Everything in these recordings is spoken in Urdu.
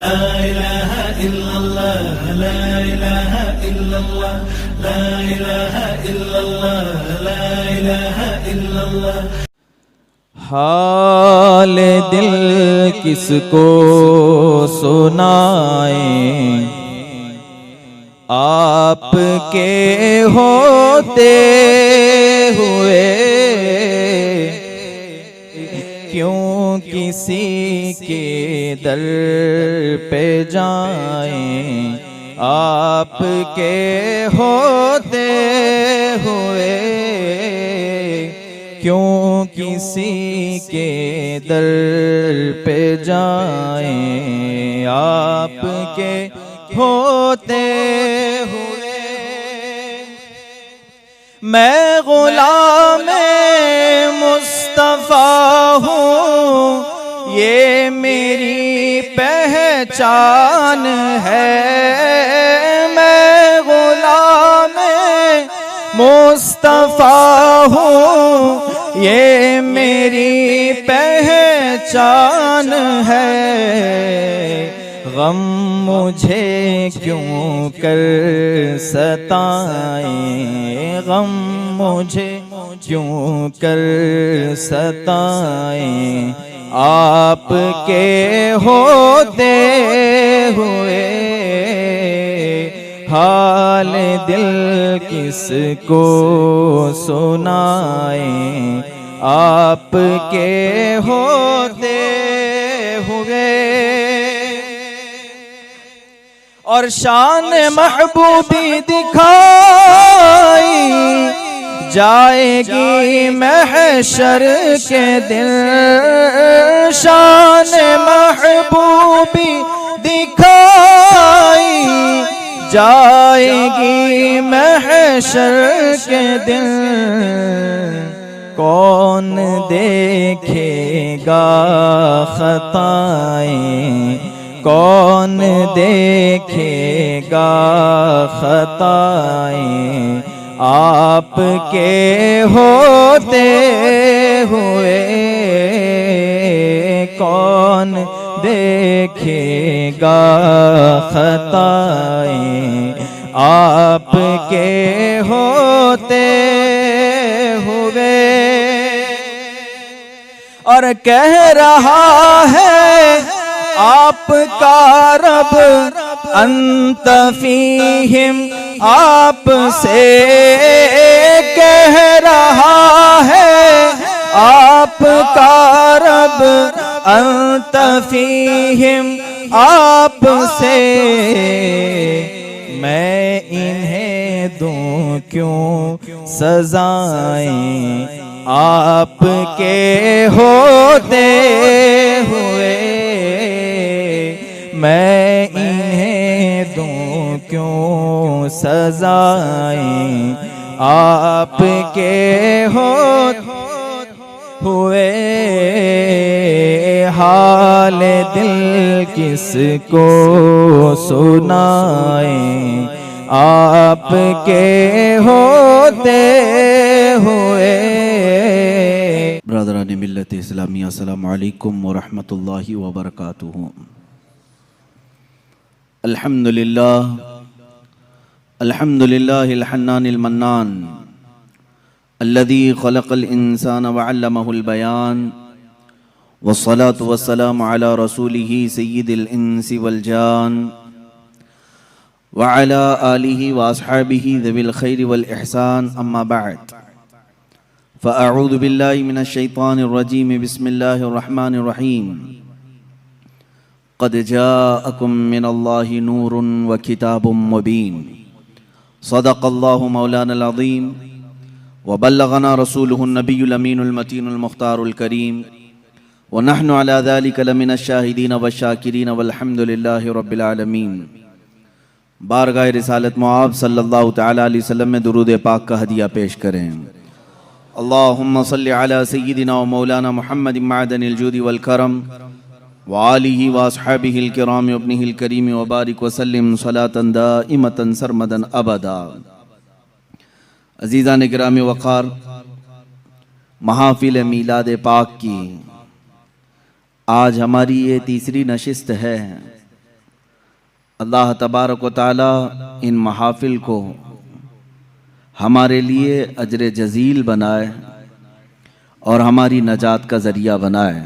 لا إله إلا الله لا إله إلا الله لا إله إلا الله لا إله إلا الله حال دل کس کو سنائیں آپ کے ہوتے ہوئے کیوں کسی کے در پہ جائیں آپ کے ہوتے ہوئے کیوں کسی کے در پہ جائیں آپ کے ہوتے ہوئے میں غلام مصطفیٰ ہوں یہ میری پہچان ہے میں غلام مصطفیٰ ہوں یہ میری پہچان ہے غم مجھے کیوں کر ستائیں غم مجھے کیوں کر ستائیں آپ کے ہوتے ہوئے حال دل کس کو سنائیں آپ کے ہوتے ہوئے اور شان محبوبی دکھائی جائے گی محشر کے دن شان محبوبی دکھائی جائے گی محشر کے دن کون دیکھے گا خطائیں کون دیکھے گا خطائیں آپ کے ہوتے ہوئے کون دیکھے گا خطائیں آپ کے ہوتے ہوئے اور کہہ رہا ہے آپ کا رب انت فیہم آپ سے کہہ رہا ہے آپ کا رب انت فیہم آپ سے میں انہیں دوں کیوں سزائیں آپ کے ہوتے ہوئے میں انہیں دوں کیوں سزائیں آپ کے ہوئے حال دل کس کو سنائیں آپ کے ہوتے ہوئے برادران ملت اسلامیہ السلام علیکم ورحمۃ اللہ وبرکاتہ الحمدللہ الحنان المنان الذي خلق الإنسان وعلمه البيان والصلاة والسلام على رسوله سيد الإنس والجان وعلى آله وأصحابه ذوي الخير والإحسان أما بعد فأعوذ بالله من الشيطان الرجيم بسم الله الرحمن الرحيم قد جاءكم من الله نور وكتاب مبين صدق الله مولانا العظيم وبلغنا رسوله النبي الأمين المتين المختار الكريم ونحن على ذلك لمن الشاهدين والشاكرين والحمد لله رب العالمين بارگاہ رسالت معاب صلی اللہ تعالی علیہ وسلم میں درود پاک کا ہدیہ پیش کریں اللہم صلی علی سیدنا و مولانا محمد معدن الجود والکرم وآلہ واصحابہ الکرام وابنہ الکریم وبارک وسلم صلاة دائمة سرمدا ابدا عزیزان گرامی وقار محافل میلاد پاک کی آج ہماری یہ تیسری نشست ہے اللہ تبارک و تعالی ان محافل کو ہمارے لیے اجر جزیل بنائے اور ہماری نجات کا ذریعہ بنائے۔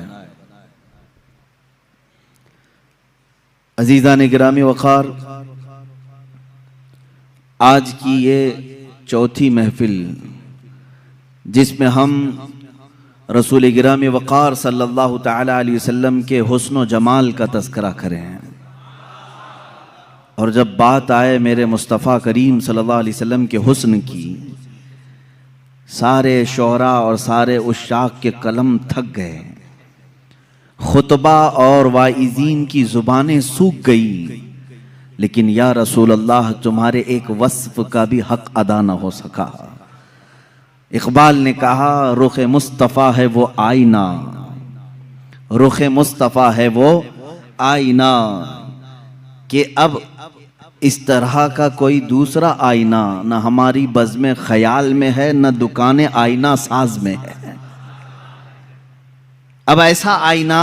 عزیزان گرامی وقار، آج کی یہ چوتھی محفل جس میں ہم رسول گرامی وقار صلی اللہ تعالی علیہ وسلم کے حسن و جمال کا تذکرہ کریں، اور جب بات آئے میرے مصطفیٰ کریم صلی اللہ علیہ وسلم کے حسن کی، سارے شعراء اور سارے عشاق کے قلم تھک گئے، خطبہ اور واعظین کی زبانیں سوکھ گئی، لیکن یا رسول اللہ تمہارے ایک وصف کا بھی حق ادا نہ ہو سکا۔ اقبال نے کہا رخ مصطفیٰ ہے وہ آئینہ، رخ مصطفیٰ ہے وہ آئینہ، کہ اب اس طرح کا کوئی دوسرا آئینہ نہ ہماری بزم خیال میں ہے، نہ دکان آئینہ ساز میں ہے۔ اب ایسا آئینہ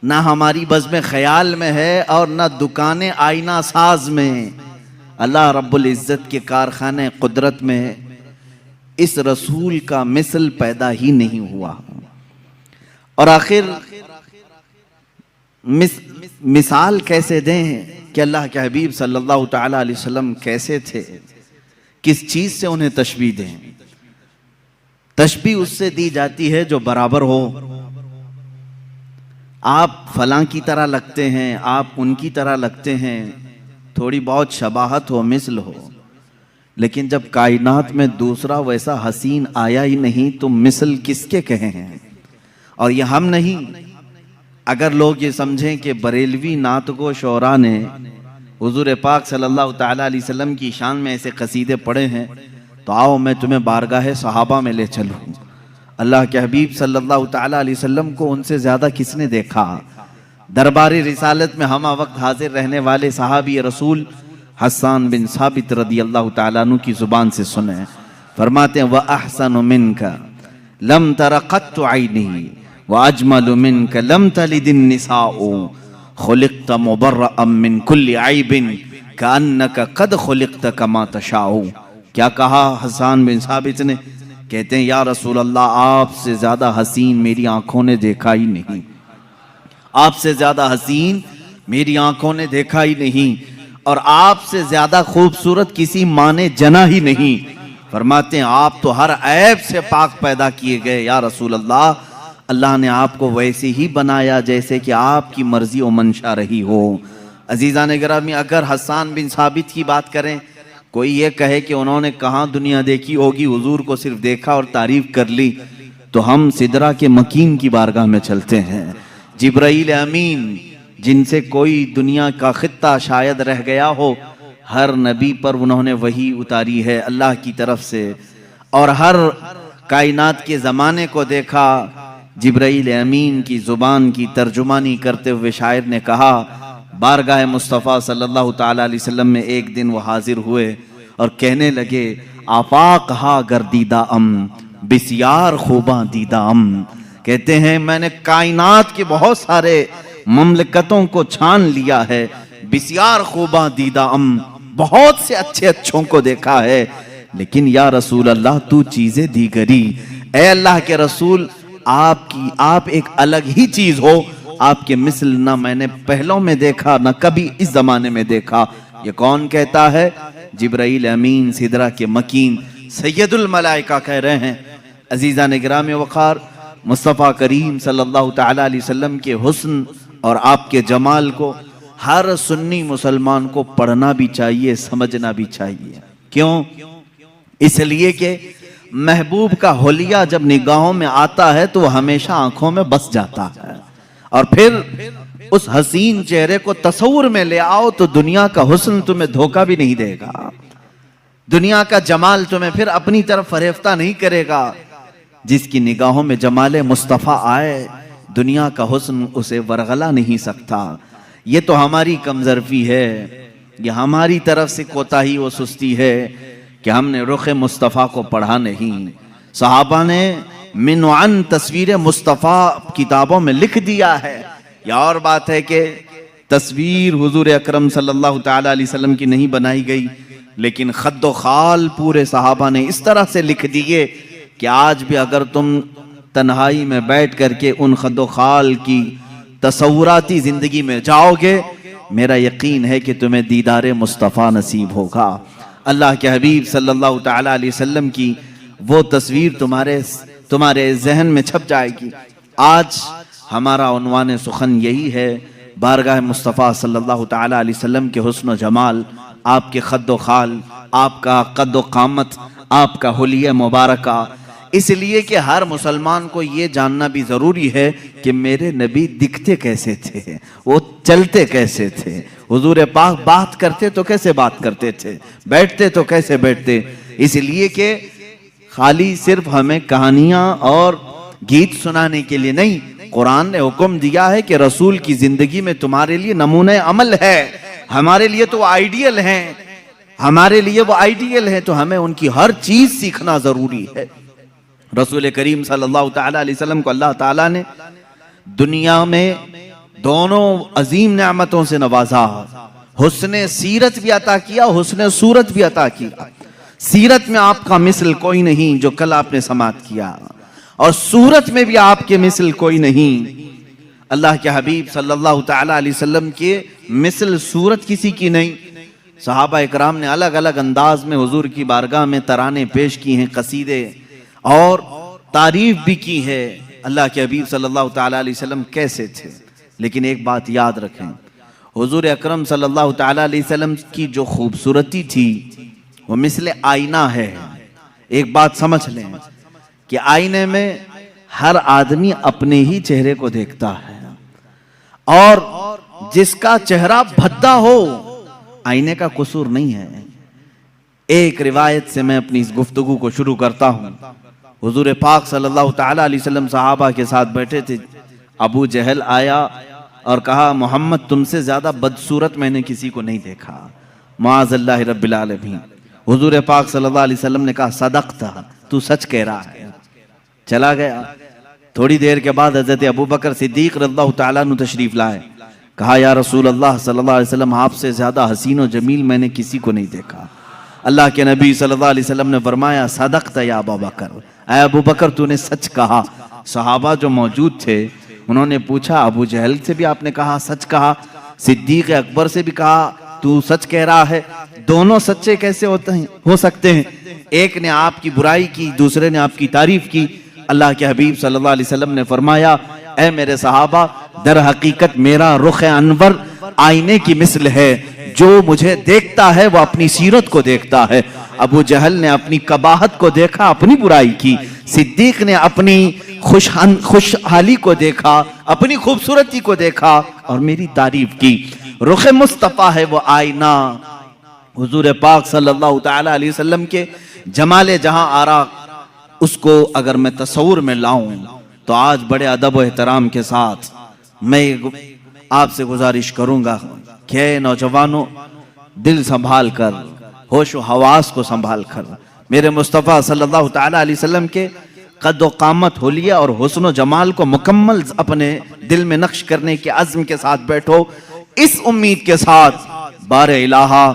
نہ ہماری بزم خیال میں ہے اور نہ دکان آئینہ ساز میں، اللہ رب العزت کے کارخانے قدرت میں اس رسول کا مثل پیدا ہی نہیں ہوا۔ اور آخر مثال کیسے دیں کہ اللہ کے حبیب صلی اللہ تعالی علیہ وسلم کیسے تھے، کس چیز سے انہیں تشبیہ دیں؟ تشبیہ اس سے دی جاتی ہے جو برابر ہو۔ آپ فلاں کی طرح لگتے ہیں، آپ ان کی طرح لگتے ہیں، تھوڑی بہت شباہت ہو، مثل ہو، لیکن جب کائنات میں دوسرا ویسا حسین آیا ہی نہیں تو مثل کس کے کہیں ہیں؟ اور یہ ہم نہیں، اگر لوگ یہ سمجھیں کہ بریلوی نعت گو شعراء نے حضور پاک صلی اللہ تعالی علیہ وسلم کی شان میں ایسے قصیدے پڑھے ہیں تو آؤ میں تمہیں بارگاہ صحابہ میں لے چلوں۔ اللہ کے حبیب صلی اللہ تعالی علیہ وسلم کو ان سے زیادہ کس نے دیکھا؟ درباری رسالت میں ہمہ وقت حاضر رہنے والے صحابی رسول حسان بن ثابت رضی اللہ تعالیٰ عنہ کی زبان سے سنیں، فرماتے ہیں وَأَحْسَنُ مِنْكَ لَمْ تَرَ قَطُّ عَيْنِي وَأَجْمَلُ مِنْكَ لَمْ تَلِدِ النِّسَاءُ خُلِقْتَ مُبَرَّأً مِّن كُلِّ عَيْبٍ كَأَنَّكَ قَدْ خُلِقْتَ كَمَا تَشَاءُ۔ کیا کہا حسان بن ثابت نے؟ کہتے ہیں یا رسول اللہ آپ سے زیادہ حسین میری آنکھوں نے دیکھا ہی نہیں، آپ سے زیادہ حسین میری آنکھوں نے دیکھا ہی نہیں، اور آپ سے زیادہ خوبصورت کسی ماں نے جنا ہی نہیں۔ فرماتے ہیں آپ تو ہر عیب سے پاک پیدا کیے گئے یا رسول اللہ، اللہ نے آپ کو ویسے ہی بنایا جیسے کہ آپ کی مرضی و منشا رہی ہو۔ عزیزان گرامی، اگر حسان بن ثابت کی بات کریں، کوئی یہ کہے کہ انہوں نے کہاں دنیا دیکھی ہوگی، حضور کو صرف دیکھا اور تعریف کر لی، تو ہم سدرہ کے مکین کی بارگاہ میں چلتے ہیں۔ جبرائیل امین جن سے کوئی دنیا کا خطہ شاید رہ گیا ہو، ہر نبی پر انہوں نے وحی اتاری ہے اللہ کی طرف سے، اور ہر کائنات کے زمانے کو دیکھا۔ جبرائیل امین کی زبان کی ترجمانی کرتے ہوئے شاعر نے کہا بارگاہ مصطفیٰ صلی اللہ تعالی علیہ وسلم میں ایک دن وہ حاضر ہوئے اور کہنے لگے آفاق ہا گردیدہ بسیار خوباں دیدہ کہتے ہیں میں نے کائنات کے بہت سارے مملکتوں کو چھان لیا ہے، بسیار خوباں دیدہ بہت سے اچھے اچھوں کو دیکھا ہے، لیکن یا رسول اللہ تو چیزیں دیگری، اے اللہ کے رسول آپ ایک الگ ہی چیز ہو، آپ کے مثل نہ میں نے پہلوں میں دیکھا نہ کبھی اس زمانے میں دیکھا۔ یہ کون کہتا ہے؟ جبرائیل امین سدرہ کے مکین سید الملائکہ کہہ رہے ہیں۔ عزیزان گرامی وقار، مصطفیٰ کریم صلی اللہ تعالی علیہ وسلم کے حسن اور آپ کے جمال کو ہر سنی مسلمان کو پڑھنا بھی چاہیے، سمجھنا بھی چاہیے۔ کیوں؟ اس لیے کہ محبوب کا حلیہ جب نگاہوں میں آتا ہے تو وہ ہمیشہ آنکھوں میں بس جاتا ہے، اور پھر اس حسین چہرے کو تصور میں لے آؤ تو دنیا کا حسن تمہیں دھوکہ بھی نہیں دے گا، دنیا کا جمال تمہیں پھر اپنی طرف فریفتہ نہیں کرے گا۔ جس کی نگاہوں میں جمال مصطفیٰ آئے دنیا کا حسن اسے ورغلا نہیں سکتا۔ یہ تو ہماری کمظرفی ہے، یہ ہماری طرف سے کوتاہی و سستی ہے کہ ہم نے رخ مصطفیٰ کو پڑھا نہیں۔ صحابہ نے من وعن تصویر مصطفیٰ کتابوں میں لکھ دیا ہے۔ یہ اور بات ہے کہ تصویر حضور اکرم صلی اللہ تعالی علیہ وسلم کی نہیں بنائی گئی، لیکن خد و خال پورے صحابہ نے اس طرح سے لکھ دیے کہ آج بھی اگر تم تنہائی میں بیٹھ کر کے ان خد و خال کی تصوراتی زندگی میں جاؤ گے، میرا یقین ہے کہ تمہیں دیدار مصطفیٰ نصیب ہوگا۔ اللہ کے حبیب صلی اللہ تعالی علیہ وسلم کی وہ تصویر تمہارے ذہن میں چھپ جائے گی۔ آج ہمارا عنوان سخن یہی ہے، بارگاہ مصطفیٰ صلی اللہ تعالی علیہ وسلم کے حسن و جمال، آپ کے خد و خال، آپ کا قد و قامت، آپ کا حلیہ مبارکہ، اس لیے کہ ہر مسلمان کو یہ جاننا بھی ضروری ہے کہ میرے نبی دکھتے کیسے تھے، وہ چلتے کیسے تھے، حضور پاک بات کرتے تو کیسے بات کرتے تھے، بیٹھتے تو کیسے بیٹھتے۔ اس لیے کہ خالی صرف ہمیں کہانیاں اور گیت سنانے کے لیے نہیں، قرآن نے حکم دیا ہے کہ رسول کی زندگی میں تمہارے لیے نمونہ عمل ہے، ہمارے لیے تو آئیڈیل ہیں، ہمارے لیے وہ آئیڈیل ہیں، تو ہمیں ان کی ہر چیز سیکھنا ضروری ہے۔ رسول کریم صلی اللہ تعالی علیہ وسلم کو اللہ تعالیٰ نے دنیا میں دونوں عظیم نعمتوں سے نوازا، حسن سیرت بھی عطا کیا، حسن صورت بھی عطا کیا۔ سیرت میں آپ کا مثل کوئی نہیں جو کل آپ نے سماعت کیا، اور صورت میں بھی آپ کے مثل کوئی نہیں۔ اللہ کے حبیب صلی اللہ تعالی علیہ وسلم کے مثل صورت کسی کی نہیں۔ صحابہ اکرام نے الگ الگ انداز میں حضور کی بارگاہ میں ترانے پیش کی ہیں، قصیدے، اور تعریف بھی کی ہے اللہ کے حبیب صلی اللہ تعالی علیہ وسلم کیسے تھے۔ لیکن ایک بات یاد رکھیں، حضور اکرم صلی اللہ تعالی علیہ وسلم کی جو خوبصورتی تھی وہ مثل آئینہ ہے۔ ایک بات سمجھ لیں کہ آئینے میں ہر آدمی اپنے ہی چہرے کو دیکھتا ہے، اور جس کا چہرہ بھدا ہو آئینے کا قصور نہیں ہے۔ ایک روایت سے میں اپنی اس گفتگو کو شروع کرتا ہوں۔ حضور پاک صلی اللہ تعالی علیہ وسلم صحابہ کے ساتھ بیٹھے تھے، ابو جہل آیا اور کہا محمد تم سے زیادہ بدصورت میں نے کسی کو نہیں دیکھا، معاذ اللہ رب العالمین۔ حضور پاک صلی اللہ علیہ وسلم نے کہا صدقتا، تو سچ کہہ رہا ہے، چلا گیا۔ تھوڑی دیر کے بعد حضرت ابو بکر صدیق رضی اللہ تعالیٰ عنہ تشریف لائے، کہا یا رسول اللہ صلی اللہ علیہ وسلم آپ سے زیادہ حسین و جمیل میں نے کسی کو نہیں دیکھا۔ اللہ کے نبی صلی اللہ علیہ وسلم نے فرمایا صدقت یا ابو بکر، اے ابو بکر تو نے سچ کہا۔ صحابہ جو موجود تھے انہوں نے پوچھا ابو جہل سے بھی آپ نے کہا سچ کہا، صدیق اکبر سے بھی کہا تو سچ کہہ رہا ہے، دونوں سچے کیسے ہو سکتے ہیں؟ ایک نے آپ کی برائی کی، دوسرے نے آپ کی تعریف کی۔ اللہ کے حبیب صلی اللہ علیہ وسلم نے فرمایا اے میرے صحابہ، در حقیقت میرا رخ انور آئینے کی مثل ہے، جو مجھے دیکھتا ہے وہ اپنی سیرت کو دیکھتا ہے۔ ابو جہل نے اپنی قباحت کو دیکھا، اپنی برائی کی، صدیق نے اپنی خوشحالی کو دیکھا، اپنی خوبصورتی کو دیکھا اور میری تعریف کی۔ رخ مصطفیٰ ہے وہ آئینہ، حضور پاک صلی اللہ تعالی علیہ وسلم کے جمال جہاں آرا، اس کو اگر میں تصور میں لاؤں تو آج بڑے ادب و احترام کے ساتھ میں آپ سے گزارش کروں گا کہ نوجوانوں دل سنبھال کر، ہوش و حواس کو سنبھال کر میرے مصطفیٰ صلی اللہ تعالی علیہ وسلم کے قد و قامت، حلیہ اور حسن و جمال کو مکمل اپنے دل میں نقش کرنے کے عزم کے ساتھ بیٹھو، اس امید کے ساتھ بار الہا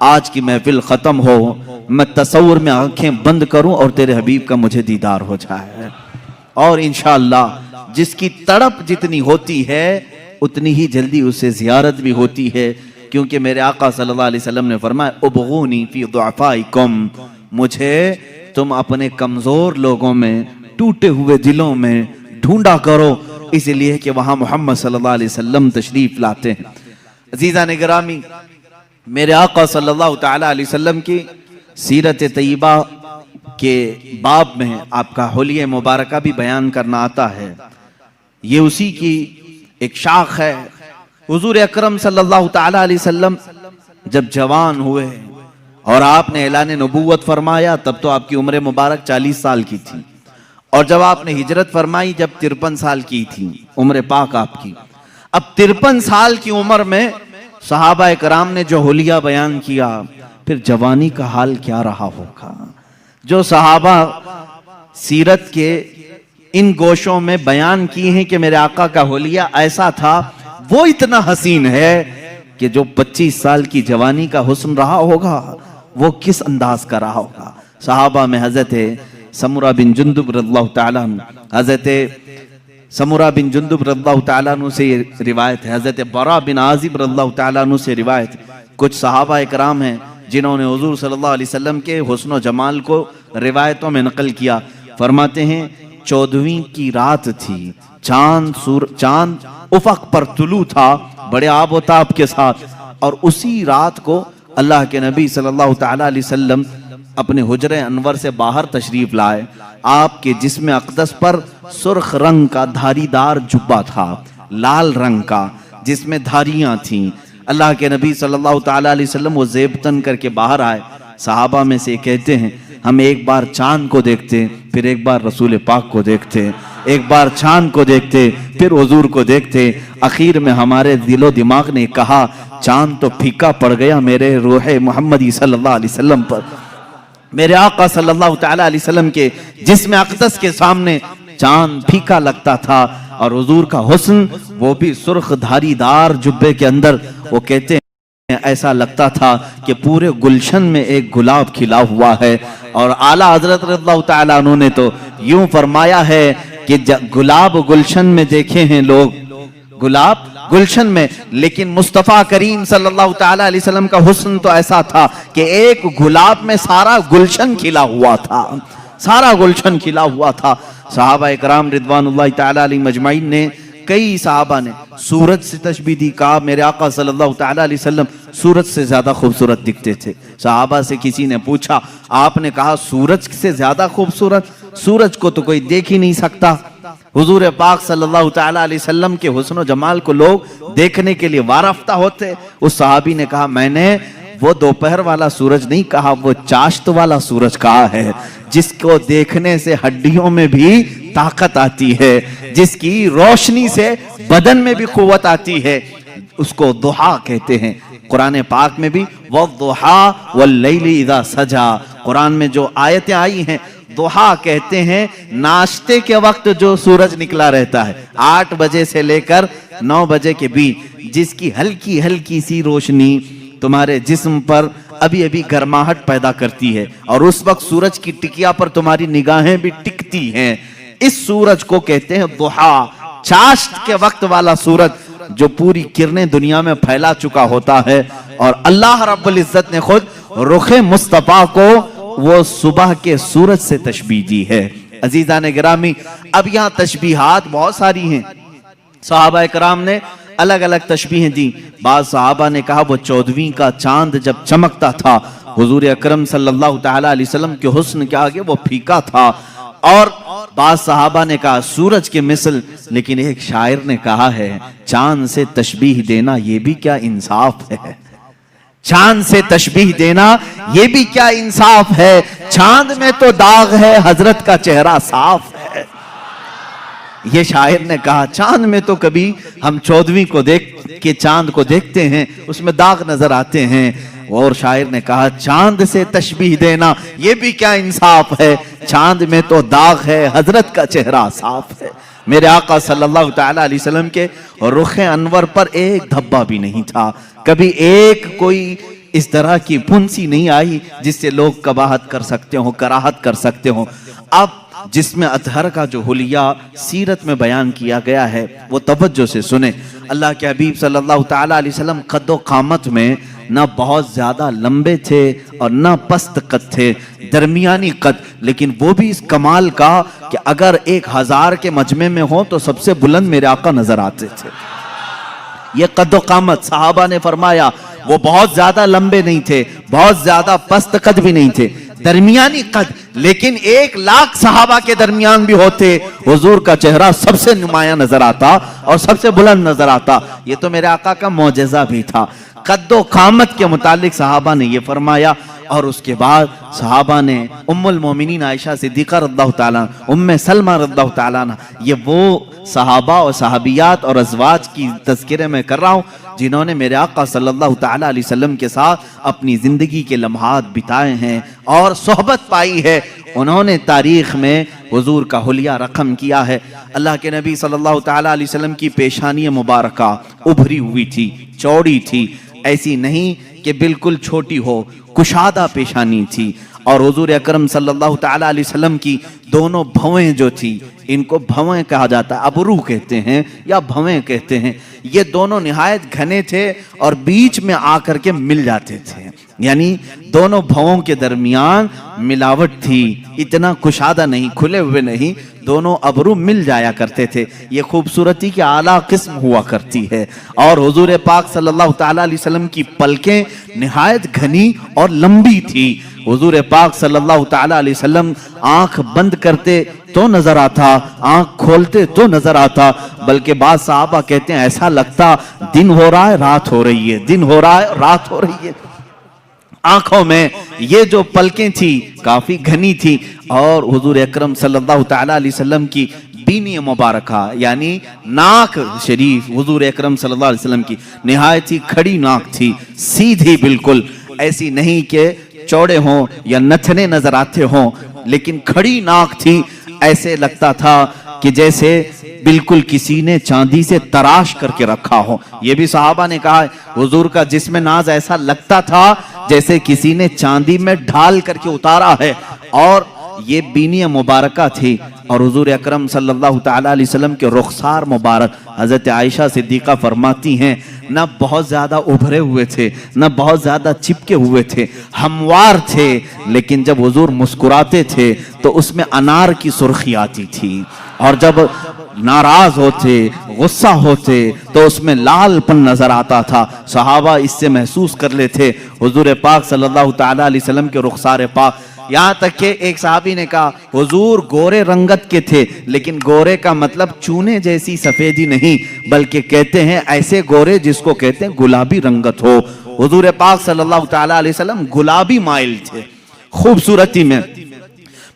آج کی محفل ختم ہو، میں تصور میں آنکھیں بند کروں اور تیرے حبیب کا مجھے دیدار ہو جائے، اور انشاءاللہ جس کی تڑپ جتنی ہوتی ہے اتنی ہی جلدی اسے زیارت بھی ہوتی ہے، کیونکہ میرے آقا صلی اللہ علیہ وسلم نے فرمایا ابغونی فی ضعفائکم، مجھے تم اپنے کمزور لوگوں میں، ٹوٹے ہوئے دلوں میں ڈھونڈا کرو، اس لیے کہ وہاں محمد صلی اللہ علیہ وسلم تشریف لاتے ہیں۔ عزیزان گرامی، میرے آقا صلی اللہ تعالی علیہ وسلم کی سیرت طیبہ کے باب میں آپ کا حلیہ مبارکہ بھی بیان کرنا آتا ہے، یہ اسی کی ایک شاخ ہے۔ حضور اکرم صلی اللہ تعالی علیہ وسلم جب جوان ہوئے اور آپ نے اعلان نبوت فرمایا تب تو آپ کی عمر مبارک 40 سال کی تھی، اور جب آپ نے ہجرت فرمائی جب 53 سال کی تھی عمر پاک آپ کی۔ اب 53 سال کی عمر میں صحابہ اکرام نے جو حلیہ بیان کیا، پھر جوانی کا حال کیا رہا ہوگا؟ جو صحابہ سیرت کے ان گوشوں میں بیان کی ہیں کہ میرے آقا کا حلیہ ایسا تھا وہ اتنا حسین ہے کہ جو 25 سال کی جوانی کا حسن رہا ہوگا وہ کس انداز کا رہا ہوگا. صحابہ میں حضرت سمرہ بن جندب رضی اللہ تعالیٰ عنہ، حضرت سمرہ بن جندب رضی اللہ تعالیٰ عنہ سے یہ روایت ہے، حضرت برا بن عازب رضی اللہ تعالیٰ عنہ سے روایت ہے. کچھ صحابہ اکرام ہیں جنہوں نے حضور صلی اللہ علیہ وسلم کے حسن و جمال کو روایتوں میں نقل کیا. فرماتے ہیں 14ویں کی رات تھی، چاند افق پر طلوع تھا بڑے آب و تاب کے ساتھ، اور اسی رات کو اللہ کے نبی صلی اللہ تعالیٰ علیہ وسلم اپنے حجر انور سے باہر تشریف لائے. آپ کے جسم اقدس پر سرخ رنگ کا دھاری دار جبہ تھا، لال رنگ کا جس میں دھاریاں تھیں. اللہ کے نبی صلی اللہ تعالیٰ علیہ وسلم وہ زیب تن کر کے باہر آئے. صحابہ میں سے کہتے ہیں ہم ایک بار چاند کو دیکھتے، پھر ایک بار رسول پاک کو دیکھتے، ایک بار چاند کو دیکھتے، پھر حضور کو دیکھتے. اخیر میں ہمارے دل و دماغ نے کہا چاند تو پھیکا پڑ گیا میرے روح محمدی صلی اللہ علیہ وسلم پر. میرے آقا صلی اللہ تعالیٰ علیہ وسلم کے جسم اقدس کے سامنے چاند پھیکا لگتا تھا، اور حضور کا حسن وہ بھی سرخ دھاری دار جبے کے اندر. وہ کہتے ہیں ایسا لگتا تھا کہ پورے گلشن میں ایک گلاب کھلا ہوا ہے. اور اعلیٰ حضرت رضی اللہ تعالیٰ عنہ نے تو یوں فرمایا ہے کہ گلاب گلشن میں دیکھے ہیں لوگ، گلاب گلشن میں، لیکن مصطفیٰ کریم صلی اللہ تعالیٰ علیہ وسلم کا حسن تو ایسا تھا کہ ایک گلاب میں سارا گلشن کھلا ہوا تھا، سارا گلشن کھلا ہوا تھا. صحابہ اکرام رضوان اللہ تعالیٰ علیہ مجمعین نے، کئی صحابہ نے سورج سے تشبیہ دی. کہا میرے آقا صلی اللہ تعالیٰ علیہ وسلم سورج سے زیادہ خوبصورت دکھتے تھے. صحابہ سے کسی نے پوچھا، آپ نے کہا سورج سے زیادہ خوبصورت؟ سورج کو تو کوئی دیکھ ہی نہیں سکتا. حضور پاک صلی اللہ تعالیٰ علیہ وسلم کے حسن و جمال کو لوگ دیکھنے کے لیے وارفتہ ہوتے. اس صحابی نے کہا میں نے وہ دوپہر والا سورج نہیں کہا، وہ چاشت والا سورج کہا ہے، جس کو دیکھنے سے ہڈیوں میں بھی طاقت آتی ہے، جس کی روشنی سے بدن میں بھی قوت آتی ہے. اس کو ضحیٰ کہتے ہیں. قرآن پاک میں بھی وَالضُّحَىٰ وَاللَّيْلِ اِذَا سَجَا، قرآن میں جو آیتیں آئی ہیں، ضحیٰ کہتے ہیں ناشتے کے وقت جو سورج نکلا رہتا ہے 8 بجے سے لے کر 9 بجے کے بیچ، جس کی ہلکی ہلکی سی روشنی تمہارے جسم پر ابھی ابھی گرماہٹ پیدا کرتی ہے، اور اس وقت سورج کی ٹکیا پر تمہاری نگاہیں بھی ٹکتی ہیں. اس سورج کو کہتے ہیں ضحیٰ، چاشت کے وقت والا سورج جو پوری کرنیں دنیا میں پھیلا چکا ہوتا ہے. اور اللہ رب العزت نے خود رخ مصطفیٰ کو وہ صبح کے سورج سے تشبیہ دی ہے. عزیزان گرامی، اب یہاں تشبیہات بہت ساری ہیں، صحابہ کرام نے الگ الگ تشبیہیں دی. بعض صحابہ نے کہا وہ 14ویں کا چاند جب چمکتا تھا حضور اکرم صلی اللہ تعالیٰ علیہ وسلم کے حسن کے آگے وہ پھیکا تھا. اور بعض صحابہ نے کہا سورج کے مثل. لیکن ایک شاعر نے کہا ہے چاند سے تشبیہ دینا یہ بھی کیا انصاف ہے، چاند سے تشبیہ دینا یہ بھی کیا انصاف ہے. چاند میں تو داغ ہے، حضرت کا چہرہ صاف ہے. یہ شاعر نے کہا چاند میں تو کبھی ہم 14ویں کو دیکھ کے چاند کو دیکھتے ہیں اس میں داغ نظر آتے ہیں. اور شاعر نے کہا چاند سے تشبیہ دینا یہ بھی کیا انصاف ہے، چاند میں تو داغ ہے، حضرت کا چہرہ صاف ہے. میرے آقا صلی اللہ تعالیٰ علیہ وسلم کے رخ انور پر ایک دھبا بھی نہیں تھا، کبھی ایک کوئی اس طرح کی پھنسی نہیں آئی جس سے لوگ قباحت کر سکتے ہوں، کراہت کر سکتے ہوں. اب جس میں اطہر کا جو حلیہ سیرت میں بیان کیا گیا ہے وہ توجہ سے سنیں. اللہ کے حبیب صلی اللہ تعالیٰ علیہ وسلم قد و قامت میں نہ بہت زیادہ لمبے تھے اور نہ پست قد تھے، درمیانی قد، لیکن وہ بھی اس کمال کا کہ اگر 1000 کے مجمع میں ہوں تو سب سے بلند میرے آقا نظر آتے تھے. یہ قد و قامت صحابہ نے فرمایا وہ بہت زیادہ لمبے نہیں تھے، بہت زیادہ پست قد بھی نہیں تھے، درمیانی قد. لیکن 1,00,000 صحابہ کے درمیان بھی ہوتے حضور کا چہرہ سب سے نمایاں نظر آتا اور سب سے بلند نظر آتا. یہ تو میرے آقا کا معجزہ بھی تھا. قد و قامت کے متعلق صحابہ نے یہ فرمایا اور اس کے بعد صحابہ نے ام المومنین عائشہ صدیقہ رضی اللہ تعالیٰ، ام سلمہ رضی اللہ تعالیٰ عنہ، یہ وہ صحابہ اور صحابیات اور ازواج کی تذکرے میں کر رہا ہوں جنہوں نے میرے آقا صلی اللہ تعالیٰ علیہ وسلم کے ساتھ اپنی زندگی کے لمحات بتائے ہیں اور صحبت پائی ہے. انہوں نے تاریخ میں حضور کا حلیہ رقم کیا ہے. اللہ کے نبی صلی اللہ تعالیٰ علیہ وسلم کی پیشانی مبارکہ ابھری ہوئی تھی، چوڑی تھی، ایسی نہیں کہ بالکل چھوٹی ہو، کشادہ پیشانی تھی. اور حضور اکرم صلی اللہ تعالیٰ علیہ وسلم کی دونوں بھویں جو تھی، ان کو بھویں کہا جاتا ہے، ابرو کہتے ہیں یا بھویں کہتے ہیں. یہ دونوں نہایت گھنے تھے اور بیچ میں آ کر کے مل جاتے تھے، یعنی دونوں بھووں کے درمیان ملاوٹ تھی، اتنا کشادہ نہیں، کھلے ہوئے نہیں، دونوں ابرو مل جایا کرتے تھے. یہ خوبصورتی کی اعلیٰ قسم ہوا کرتی ہے. اور حضور پاک صلی اللہ تعالیٰ علیہ وسلم کی پلکیں نہایت گھنی اور لمبی تھی. حضور پاک صلی اللہ تعالیٰ علیہ وسلم آنکھ بند کرتے تو نظر آتا، آنکھ کھولتے تو نظر آتا، بلکہ بعض صحابہ کہتے ہیں ایسا لگتا دن ہو رہا ہے رات ہو رہی ہے، دن ہو رہا ہے رات ہو رہی ہے. آنکھوں میں یہ جو پلکیں تھی کافی گھنی تھی. اور حضور اکرم صلی اللہ تعالیٰ علیہ وسلم کی بینی مبارکہ یعنی ناک شریف، حضور اکرم صلی اللہ علیہ وسلم کی نہایت ہی کھڑی ناک تھی، سیدھی بالکل، ایسی نہیں کہ چوڑے ہوں یا نتھنے نظر آتے ہوں، لیکن کھڑی ناک تھی. ایسے لگتا تھا کہ جیسے بالکل کسی نے چاندی سے تراش کر کے رکھا ہو. یہ بھی صحابہ نے کہا حضور کا جسم ناز ایسا لگتا تھا جیسے کسی نے چاندی میں ڈھال کر کے اتارا ہے. اور یہ بینی مبارکہ تھی. اور حضور اکرم صلی اللہ تعالیٰ علیہ وسلم کے رخسار مبارک، حضرت عائشہ صدیقہ فرماتی ہیں، نہ بہت زیادہ ابھرے ہوئے تھے، نہ بہت زیادہ چپکے ہوئے تھے، ہموار تھے. لیکن جب حضور مسکراتے تھے تو اس میں انار کی سرخی آتی تھی، اور جب ناراض ہوتے، غصہ ہوتے تو اس میں لال پن نظر آتا تھا. صحابہ اس سے محسوس کر لیتے حضور پاک صلی اللہ تعالیٰ علیہ وسلم کے رخسار پاک. یہاں تک کہ ایک صحابی نے کہا حضور گورے رنگت کے تھے، لیکن گورے کا مطلب چونے جیسی سفیدی نہیں، بلکہ کہتے ہیں ایسے گورے جس کو کہتے ہیں گلابی رنگت ہو. حضور پاک صلی اللہ تعالیٰ علیہ وسلم گلابی مائل تھے خوبصورتی میں.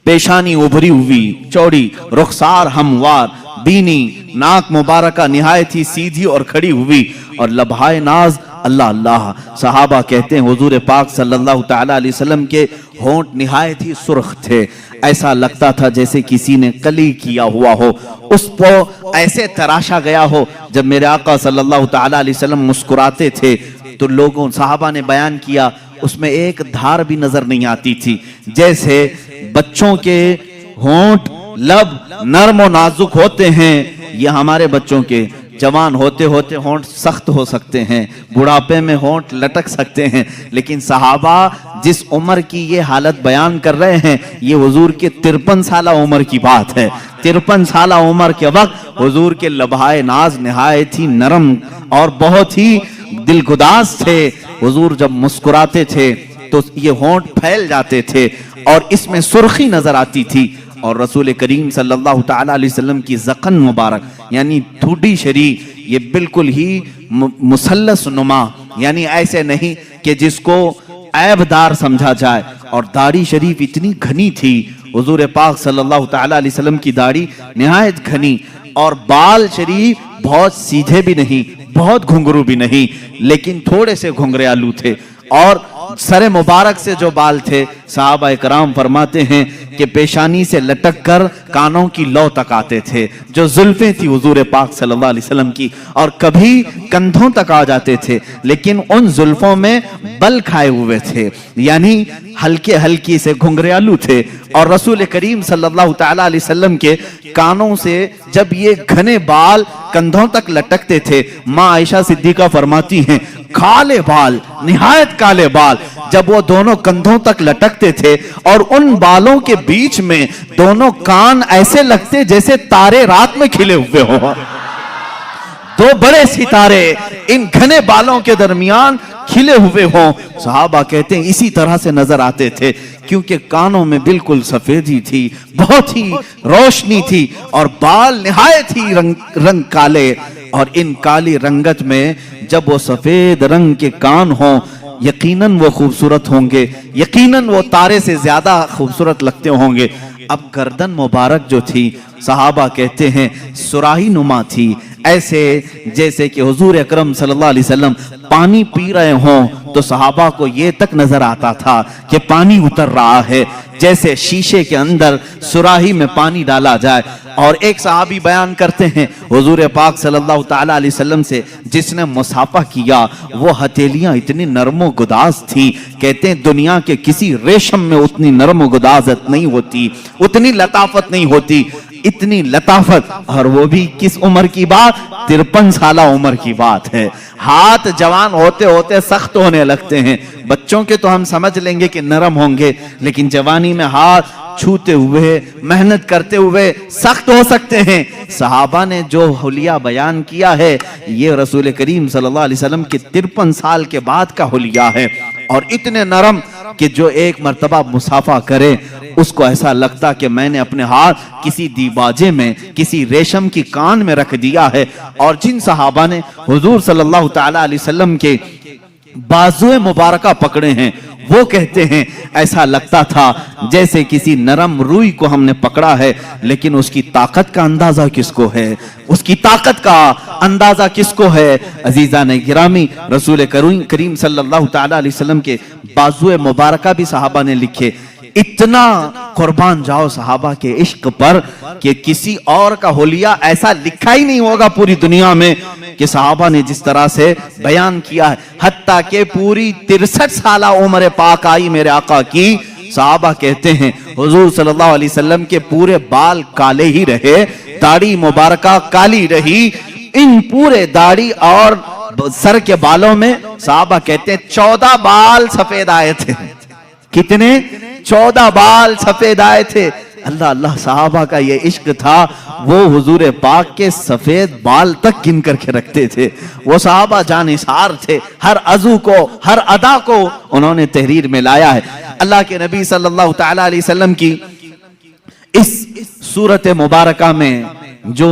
پیشانی ابھری ہوئی چوڑی، رخسار ہموار، بینی ناک مبارکہ نہایت ہی سیدھی اور کھڑی ہوئی، اور لبہائے ناز اللہ اللہ. صحابہ کہتے ہیں حضور پاک صلی اللہ تعالیٰ علیہ وسلم کے ہونٹ نہایت ہی سرخ تھے، ایسا لگتا تھا جیسے کسی نے کلی کیا ہوا ہو، اس کو ایسے تراشا گیا ہو. جب میرے آقا صلی اللہ تعالیٰ علیہ وسلم مسکراتے تھے تو لوگوں صحابہ نے بیان کیا اس میں ایک دھار بھی نظر نہیں آتی تھی. جیسے بچوں کے ہونٹ لب نرم و نازک ہوتے ہیں، یہ ہمارے بچوں کے جوان ہوتے ہوتے ہونٹ سخت ہو سکتے ہیں، بڑھاپے میں ہونٹ لٹک سکتے ہیں، لیکن صحابہ جس عمر کی یہ حالت بیان کر رہے ہیں یہ حضور کے 53 سالہ عمر کی بات ہے. 53 سالہ عمر کے وقت حضور کے لبہائے ناز نہایت ہی نرم اور بہت ہی دلگداز تھے. حضور جب مسکراتے تھے تو یہ ہونٹ پھیل جاتے تھے اور اس میں سرخی نظر آتی تھی. اور رسول کریم صلی اللہ تعالیٰ علیہ وسلم کی ذقن مبارک یعنی ٹھوڈی شریف یہ بالکل ہی مثلث نما، یعنی ایسے نہیں کہ جس کو عیب دار سمجھا جائے. اور داڑھی شریف اتنی گھنی تھی، حضور پاک صلی اللہ تعالیٰ علیہ وسلم کی داڑھی نہایت گھنی. اور بال شریف بہت سیدھے بھی نہیں، بہت گھنگرو بھی نہیں، لیکن تھوڑے سے گھنگریالو تھے. اور سر مبارک سے جو بال تھے صحابہ اکرام فرماتے ہیں کہ پیشانی سے لٹک کر کانوں کی لو تک آتے تھے. جو زلفیں تھی حضور پاک صلی اللہ علیہ وسلم کی اور کبھی کندھوں تک آ جاتے تھے، لیکن ان زلفوں میں بل کھائے ہوئے تھے، یعنی ہلکے ہلکی سے گھنگریالو تھے. اور رسول کریم صلی اللہ تعالیٰ علیہ وسلم کے کانوں سے جب یہ گھنے بال کندھوں تک لٹکتے تھے، ماں عائشہ صدیقہ فرماتی ہیں کالے بال، نہایت کالے بال جب وہ دونوں کندھوں تک لٹکتے تھے اور ان بالوں کے بیچ میں دونوں کان ایسے لگتے جیسے تارے رات میں کھلے ہوئے ہوں. دو بڑے ستارے ان گھنے بالوں کے درمیان کھلے ہوئے ہوں. صحابہ کہتے ہیں اسی طرح سے نظر آتے تھے کیونکہ کانوں میں بالکل سفیدی تھی، بہت ہی روشنی تھی، اور بال نہایت ہی رنگ کالے. اور ان کالی رنگت میں جب وہ سفید رنگ کے کان ہوں، یقیناً وہ خوبصورت ہوں گے، یقیناً وہ تارے سے زیادہ خوبصورت لگتے ہوں گے۔ اب گردن مبارک جو تھی صحابہ کہتے ہیں سراہی نما تھی، ایسے جیسے کہ حضور اکرم صلی اللہ علیہ وسلم پانی پی رہے ہوں تو صحابہ کو یہ تک نظر آتا تھا کہ پانی اتر رہا ہے، جیسے شیشے کے اندر سراہی میں پانی ڈالا جائے۔ اور ایک صحابی بیان کرتے ہیں حضور پاک صلی اللہ تعالی علیہ وسلم سے جس نے مصافحہ کیا، وہ ہتھیلیاں اتنی نرم و گداز تھی، کہتے ہیں دنیا کے کسی ریشم میں اتنی نرم و گدازت نہیں ہوتی، اتنی لطافت نہیں ہوتی، اتنی لطافت۔ اور وہ بھی کس عمر کی بات؟ 53 سالہ عمر کی بات ہے۔ ہاتھ جوان ہوتے ہوتے سخت ہونے لگتے ہیں، بچوں کے تو ہم سمجھ لیں گے کہ نرم ہوں گے، لیکن جوانی میں ہاتھ چھوتے ہوئے محنت کرتے ہوئے سخت ہو سکتے ہیں۔ صحابہ نے جو حلیہ بیان کیا ہے یہ رسول کریم صلی اللہ علیہ وسلم کے 53 سال کے بعد کا حلیہ ہے، اور اتنے نرم کہ جو ایک مرتبہ مصافحہ کرے اس کو ایسا لگتا کہ میں نے اپنے ہاتھ کسی دیباجے میں، کسی ریشم کی کان میں رکھ دیا ہے۔ اور جن صحابہ نے حضور صلی اللہ تعالی علیہ وسلم کے بازوئے مبارکہ پکڑے ہیں وہ کہتے ہیں ایسا لگتا تھا جیسے کسی نرم روئی کو ہم نے پکڑا ہے، لیکن اس کی طاقت کا اندازہ کس کو ہے؟ اس کی طاقت کا اندازہ کس کو ہے؟ عزیزان گرامی، رسول کریم صلی اللہ تعالی علیہ وسلم کے بازوئے مبارکہ بھی صحابہ نے لکھے۔ اتنا قربان جاؤ صحابہ کے عشق پر کہ کسی اور کا حلیہ ایسا لکھا ہی نہیں ہوگا پوری دنیا میں کہ صحابہ نے جس طرح سے بیان کیا ہے۔ حتیٰ کہ پوری 63 سالہ عمر پاک آئی میرے آقا کی، صحابہ کہتے ہیں حضور صلی اللہ علیہ وسلم کے پورے بال کالے ہی رہے، داڑھی مبارکہ کالی رہی۔ ان پورے داڑھی اور سر کے بالوں میں صحابہ کہتے ہیں 14 بال سفید آئے تھے۔ کتنے؟ 14 بال سفید آئے تھے۔ اللہ اللہ، صحابہ کا یہ عشق تھا، وہ حضور پاک کے سفید بال تک گن کر کے رکھتے تھے۔ وہ صحابہ جانثار تھے، ہر عضو کو، ہر ادا کو انہوں نے تحریر میں لایا ہے۔ اللہ کے نبی صلی اللہ تعالی علیہ وسلم کی اس صورت مبارکہ میں جو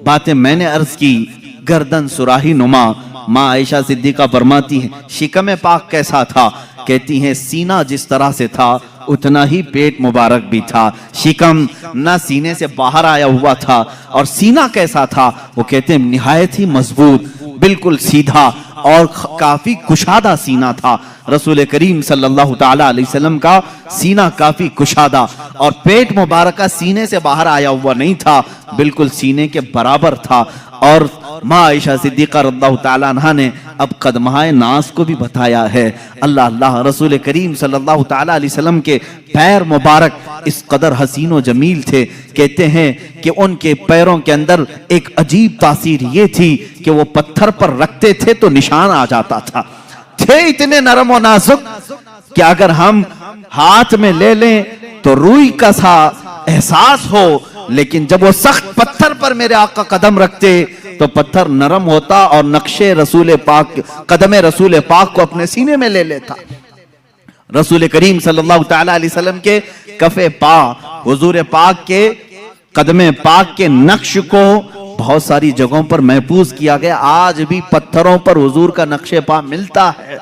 باتیں میں نے عرض کی، گردن سراہی نما، ماں عائشہ صدیقہ فرماتی ہیں شکم پاک کیسا تھا؟ کہتی ہیں سینہ جس طرح سے تھا اتنا ہی پیٹ مبارک بھی تھا، شکم نہ سینے سے باہر آیا ہوا تھا۔ اور سینہ کیسا تھا؟ وہ کہتے ہیں نہایت ہی مضبوط، بالکل سیدھا اور کافی کشادہ سینہ تھا۔ رسول کریم صلی اللہ تعالی علیہ وسلم کا سینہ کافی کشادہ، اور پیٹ مبارکہ سینے سے باہر آیا ہوا نہیں تھا، بالکل سینے کے برابر تھا۔ اور ماں عائشہ صدیقہ رضی اللہ تعالیٰ عنہ نے اب قدمہائے ناز کو بھی بتایا ہے۔ اللہ اللہ، رسول کریم صلی اللہ تعالیٰ علیہ وسلم کے پیر مبارک اس قدر حسین و جمیل تھے، کہتے ہیں کہ ان کے پیروں کے اندر ایک عجیب تاثیر یہ تھی کہ وہ پتھر پر رکھتے تھے تو نشان آ جاتا تھا، تھے اتنے نرم و نازک کہ اگر ہم ہاتھ میں لے لیں تو روئی کا سا احساس ہو، لیکن جب وہ سخت پتھر پر میرے آقا قدم رکھتے تو پتھر نرم ہوتا اور نقش رسول پاک، قدم رسول پاک کو اپنے سینے میں لے لیتا۔ رسول کریم صلی اللہ تعالی علیہ وسلم کے کف پا، حضور پاک کے قدم پاک کے نقش کو بہت ساری جگہوں پر محفوظ کیا گیا، آج بھی پتھروں پر حضور کا نقش پا ملتا ہے۔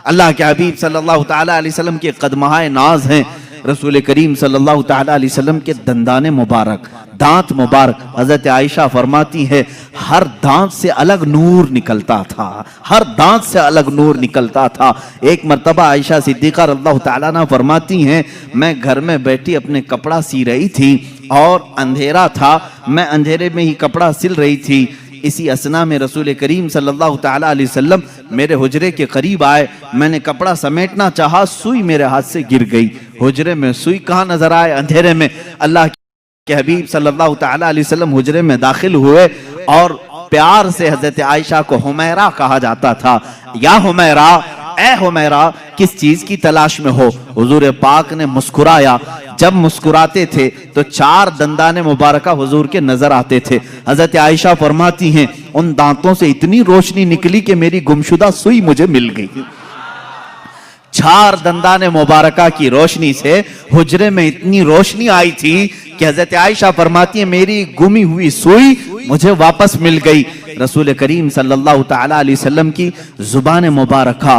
اللہ کے حبیب صلی اللہ تعالی علیہ وسلم کے قدمہائے ناز ہیں۔ رسول کریم صلی اللہ تعالی علیہ وسلم کے دندان مبارک، دانت مبارک، حضرت عائشہ فرماتی ہے ہر دانت سے الگ نور نکلتا تھا، ہر دانت سے الگ نور نکلتا تھا۔ ایک مرتبہ عائشہ صدیقہ رضی اللہ تعالیٰ عنہ فرماتی ہیں میں گھر میں بیٹھی اپنے کپڑا سی رہی تھی اور اندھیرا تھا، میں اندھیرے میں ہی کپڑا سل رہی تھی، اسی اسنا میں رسول کریم صلی اللہ تعالیٰ علیہ وسلم میرے حجرے کے قریب آئے، میں نے کپڑا سمیٹنا چاہا، سوئی میرے ہاتھ سے گر گئی۔ حجرے میں سوئی کہاں نظر آئے؟ اندھیرے میں۔ اللہ کہ حبیب صلی اللہ تعالیٰ علیہ وسلم حجرے میں داخل ہوئے اور پیار سے حضرت عائشہ کو حمیرہ کہا جاتا تھا، یا حمیرہ، اے حمیرہ کس چیز کی تلاش میں ہو؟ حضور پاک نے مسکرایا، جب مسکراتے تھے تو 4 دندان مبارکہ حضور کے نظر آتے تھے۔ حضرت عائشہ فرماتی ہیں ان دانتوں سے اتنی روشنی نکلی کہ میری گمشدہ سوئی مجھے مل گئی۔ 4 دندان مبارکہ کی روشنی سے حجرے میں اتنی روشنی آئی تھی کہ حضرت عائشہ فرماتی ہیں میری گمی ہوئی سوئی مجھے واپس مل گئی۔ رسول کریم صلی اللہ تعالیٰ علیہ وسلم کی زبان مبارکہ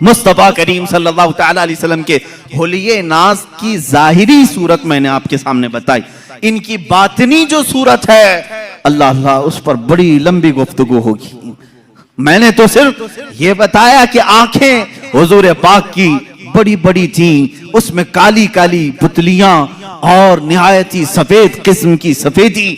مصطفیٰ کریم صلی اللہ تعالیٰ علیہ وسلم کے حلیے ناز کی ظاہری صورت میں نے آپ کے سامنے بتائی. ان کی باطنی جو صورت ہے اللہ اس پر بڑی لمبی گفتگو ہوگی. میں نے تو صرف یہ بتایا کہ آنکھیں حضور پاک کی بڑی بڑی تھیں، اس میں کالی کالی پتلیاں اور نہایتی سفید قسم کی سفیدی.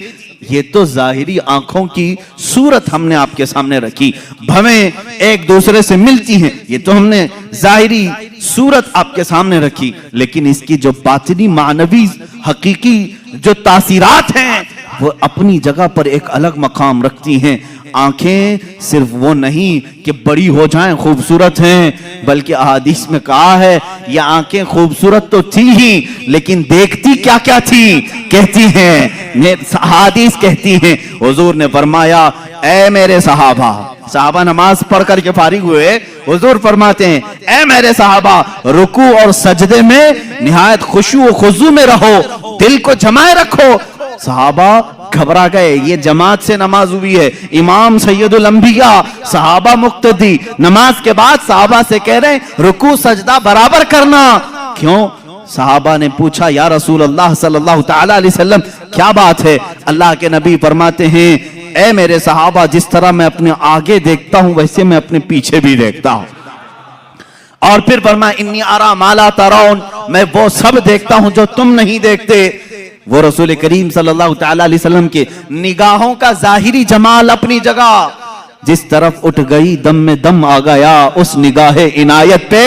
یہ تو ظاہری آنکھوں کی صورت ہم نے آپ کے سامنے رکھی. بھویں ایک دوسرے سے ملتی ہیں، یہ تو ہم نے ظاہری صورت آپ کے سامنے رکھی، لیکن اس کی جو باطنی معنوی حقیقی جو تاثیرات ہیں وہ اپنی جگہ پر ایک الگ مقام رکھتی ہیں. آنکھیں صرف وہ نہیں کہ بڑی ہو جائیں خوبصورت ہیں، بلکہ احادیث میں کہا ہے یہ آنکھیں خوبصورت تو تھی ہی لیکن دیکھتی کیا کیا تھی. کہتی ہیں احادیث کہتی ہیں، حضور نے فرمایا اے میرے صحابہ نماز پڑھ کر کے فارغ ہوئے، حضور فرماتے ہیں اے میرے صحابہ رکوع اور سجدے میں نہایت خشوع و خضوع میں رہو، دل کو جمائے رکھو. صحابہ گھبرا گئے، یہ جماعت سے نماز ہوئی ہے، امام سید الانبیاء، صحابہ مقتدی. نماز کے بعد صحابہ سے کہہ رہے ہیں رکوع سجدہ برابر کرنا. کیوں؟ صحابہ نے پوچھا یا رسول اللہ صلی اللہ تعالیٰ علیہ وسلم کیا بات ہے؟ اللہ کے نبی فرماتے ہیں اے میرے صحابہ جس طرح میں اپنے آگے دیکھتا ہوں ویسے میں اپنے پیچھے بھی دیکھتا ہوں. اور پھر فرمایا انی ارا ما لا ترون، میں وہ سب دیکھتا ہوں جو تم نہیں دیکھتے. وہ رسول کریم صلی اللہ تعالیٰ علیہ وسلم کے نگاہوں کا ظاہری جمال اپنی جگہ، جس طرف اٹھ گئی دم میں دم آ گیا اس نگاہ عنایت پہ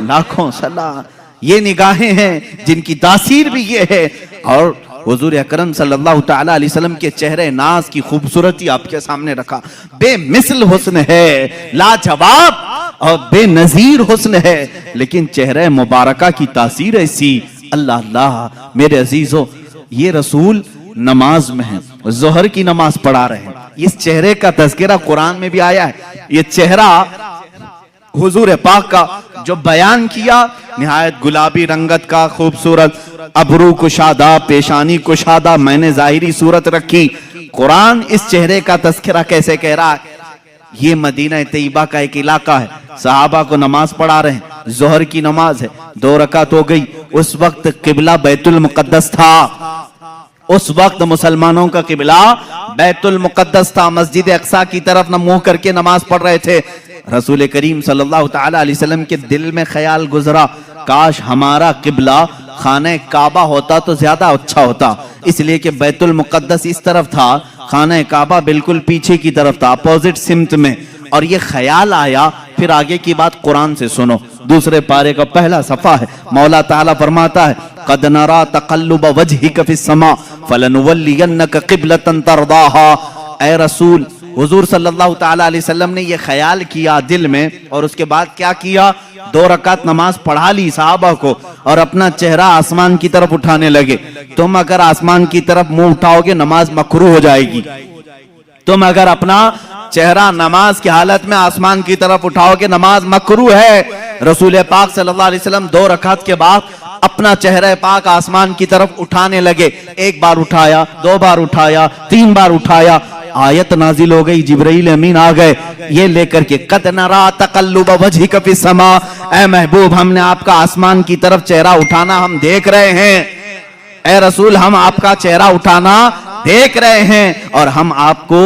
لاکھوں سلام. یہ نگاہیں ہیں جن کی تاثیر بھی یہ ہے. اور حضور اکرم صلی اللہ تعالیٰ علیہ وسلم کے چہرے ناز کی خوبصورتی آپ کے سامنے رکھا. بے مثل حسن ہے، لاجواب اور بے نظیر حسن ہے، لیکن چہرے مبارکہ کی تاثیر ایسی. اللہ اللہ میرے عزیزو، یہ رسول نماز میں ہیں، ظہر کی نماز پڑھا رہے ہیں. اس چہرے کا تذکرہ قرآن میں بھی آیا ہے. یہ چہرہ حضور پاک کا جو بیان کیا نہایت گلابی رنگت کا خوبصورت، ابرو کشادہ، پیشانی کشادہ، میں نے ظاہری صورت رکھی. قرآن اس چہرے کا تذکرہ کیسے کہہ رہا ہے؟ یہ مدینہ طیبہ کا ایک علاقہ ہے، صحابہ کو نماز پڑھا رہے ہیں، ظہر کی نماز ہے، 2 رکعت ہو گئی. اس وقت قبلہ بیت المقدس تھا، اس وقت مسلمانوں کا قبلہ بیت المقدس تھا. مسجد اقصی کی طرف نہ منہ کر کے نماز پڑھ رہے تھے. رسول کریم صلی اللہ تعالیٰ علیہ وسلم کے دل میں خیال گزرا کاش ہمارا قبلہ خانہ کعبہ ہوتا تو زیادہ اچھا ہوتا، اس لیے کہ بیت المقدس اس طرف تھا، خانہ کعبہ بالکل پیچھے کی طرف تھا، اپوزٹ سمت میں. اور یہ خیال آیا. پھر آگے کی بات قرآن سے سنو، 2 پارے کا پہلا صفحہ ہے. مولا تعالیٰ فرماتا ہے قد نرا تقلب وجهك في السماء فلنولينك قبلة ترضاها. اے رسول، حضور صلی اللہ تعالیٰ علیہ وسلم نے یہ خیال کیا دل میں، اور اس کے بعد کیا کیا؟ 2 رکعت نماز پڑھا لی صحابہ کو اور اپنا چہرہ آسمان کی طرف اٹھانے لگے. تم اگر آسمان کی طرف منہ اٹھاؤ گے نماز مکروہ ہو جائے گی. تم اگر اپنا چہرہ نماز کی حالت میں آسمان کی طرف اٹھاؤ گے نماز مکروہ ہے. رسول پاک صلی اللہ علیہ وسلم 2 رکعت کے بعد اپنا چہرہ پاک آسمان کی طرف اٹھانے لگے. 1 بار اٹھایا، 2 بار اٹھایا، 3 بار اٹھایا. آیت نازل ہو گئی، جبرائیل امین آ گئے یہ لے کر کے قد نرا تقلب وجهك في السماء. اے محبوب ہم نے آپ کا آسمان کی طرف چہرہ اٹھانا ہم دیکھ رہے ہیں. اے رسول ہم آپ کا چہرہ اٹھانا دیکھ رہے ہیں اور ہم آپ کو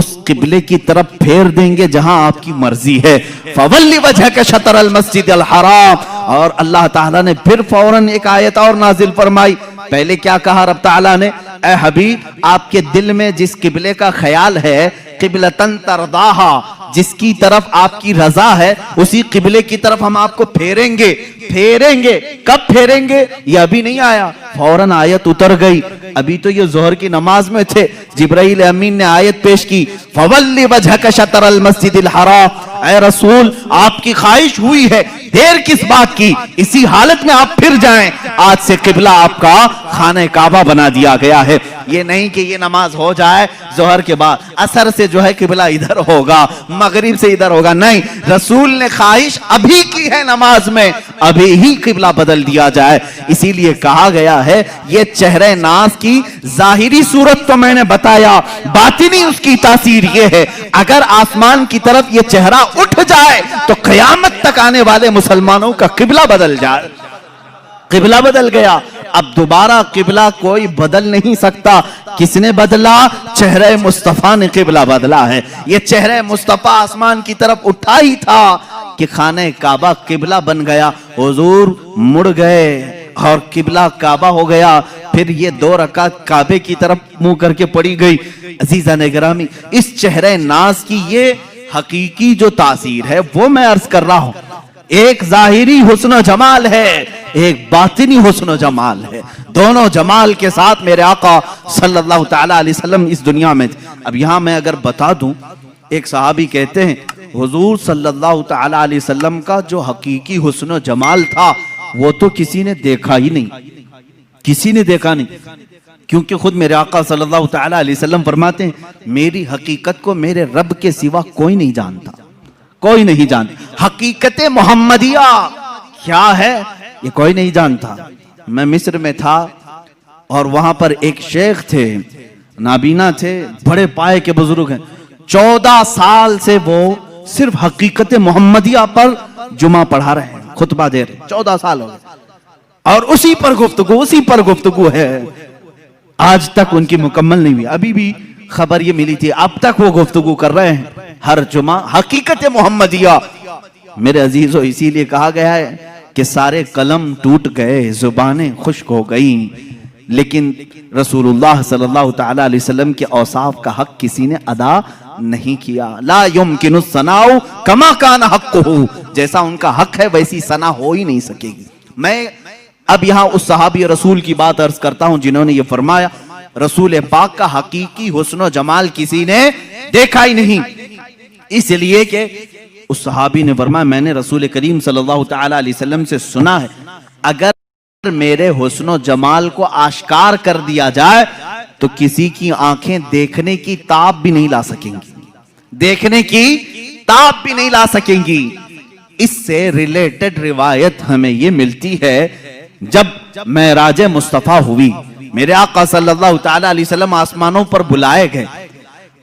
اس قبلے کی طرف پھیر دیں گے جہاں آپ کی مرضی ہے. فَوَلِّ وَجْهَكَ شَطْرَ الْمَسْجِدِ الْحَرَامِ. اور اللہ تعالیٰ نے پھر فوراً ایک آیت اور نازل فرمائی. پہلے کیا کہا رب تعالیٰ نے؟ اے حبیب آپ کے دل میں جس قبلے کا خیال ہے قبلتن ترضاہا، جس کی طرف آپ کی رضا ہے اسی قبلے کی طرف ہم آپ کو پھیریں گے. پھیریں گے کب پھیریں گے؟ یہ ابھی نہیں آیا، فوراً آیت اتر گئی. ابھی تو یہ ظہر کی نماز میں تھے، جبرائیل امین نے آیت پیش کی فَوَلِّ وَجْهَكَ شَطْرَ الْمَسْجِدِ الْحَرَامِ. اے رسول آپ کی خواہش ہوئی ہے، دیر کس بات کی، اسی حالت میں آپ پھر جائیں. آج سے قبلہ آپ کا خانہ کعبہ بنا دیا گیا ہے. یہ نہیں کہ یہ نماز ہو جائے ظہر کے بعد عصر سے جو ہے قبلہ ادھر ہوگا، مغرب سے ادھر ہوگا، نہیں. رسول نے خواہش ابھی کی ہے نماز میں، ابھی ہی قبلہ بدل دیا جائے. اسی لیے کہا گیا ہے یہ چہرے ناز کی ظاہری صورت تو میں نے بتایا، باطنی اس کی تاثیر یہ ہے، اگر آسمان کی طرف یہ چہرہ اٹھ جائے تو قیامت تک آنے والے مسلمانوں کا قبلہ بدل جائے۔ قبلہ بدل گیا، اب دوبارہ قبلہ کوئی بدل نہیں سکتا۔ کس نے بدلا؟ چہرہ مصطفیٰ نے قبلہ بدلا ہے۔ یہ چہرہ مصطفیٰ آسمان کی طرف اٹھا ہی تھا کہ خانہ کعبہ قبلہ بن گیا، حضور مڑ گئے اور قبلہ کعبہ ہو گیا۔ پھر یہ 2 رکعت کعبے کی طرف منہ کر کے پڑی گئی۔ عزیزان گرامی، اس چہرہ ناز کی یہ حقیقی جو تاثیر ہے وہ میں عرض کر رہا ہوں۔ ایک ظاہری حسن و جمال ہے، ایک باطنی حسن و جمال ہے، دونوں جمال کے ساتھ میرے آقا صلی اللہ تعالی علیہ وسلم اس دنیا میں تھے۔ اب یہاں میں اگر بتا دوں، ایک صحابی کہتے ہیں حضور صلی اللہ تعالی علیہ وسلم کا جو حقیقی حسن و جمال تھا وہ تو کسی نے دیکھا ہی نہیں، کسی نے دیکھا نہیں، کیونکہ خود میرے آقا صلی اللہ تعالی علیہ وسلم فرماتے ہیں میری حقیقت کو میرے رب کے سوا کوئی نہیں جانتا، کوئی نہیں جانتا۔ حقیقت محمدیہ کیا ہے یہ کوئی نہیں جانتا۔ میں مصر میں تھا اور وہاں پر ایک شیخ تھے، نابینا تھے، بڑے پائے کے بزرگ ہیں، 14 سال سے وہ صرف حقیقت محمدیہ پر جمعہ پڑھا رہے ہیں، خطبہ دے رہے ہیں، 14 سال ہو گئے اور اسی پر گفتگو ہے، آج تک ان کی مکمل نہیں ہوئی۔ ابھی بھی خبر یہ ملی تھی، اب تک وہ گفتگو کر رہے ہیں ہر جمعہ حقیقت محمدیہ۔ میرے عزیزو، اسی لیے کہا گیا ہے کہ سارے قلم ٹوٹ گئے، زبانیں خشک ہو گئیں، لیکن رسول اللہ صلی اللہ تعالی علیہ وسلم کے اوصاف کا حق کسی نے ادا نہیں کیا۔ لا یمکن الثناء کما کان حقہ، جیسا ان کا حق ہے ویسی ثنا ہو ہی نہیں سکے گی۔ میں اب یہاں اس صحابی رسول کی بات عرض کرتا ہوں جنہوں نے یہ فرمایا رسول پاک کا حقیقی حسن و جمال کسی نے دیکھا ہی نہیں، اس لیے کہ اس صحابی نے فرمایا میں نے رسول کریم صلی اللہ تعالی علیہ وسلم سے سنا ہے اگر میرے حسن و جمال کو آشکار کر دیا جائے تو کسی کی آنکھیں دیکھنے کی تاب بھی نہیں لا سکیں گی، دیکھنے کی تاب بھی نہیں لا سکیں گی۔ اس سے ریلیٹڈ روایت ہمیں یہ ملتی ہے، جب معراج مصطفیٰ ہوئی، میرے آقا صلی اللہ تعالی علیہ وسلم آسمانوں پر بلائے گئے،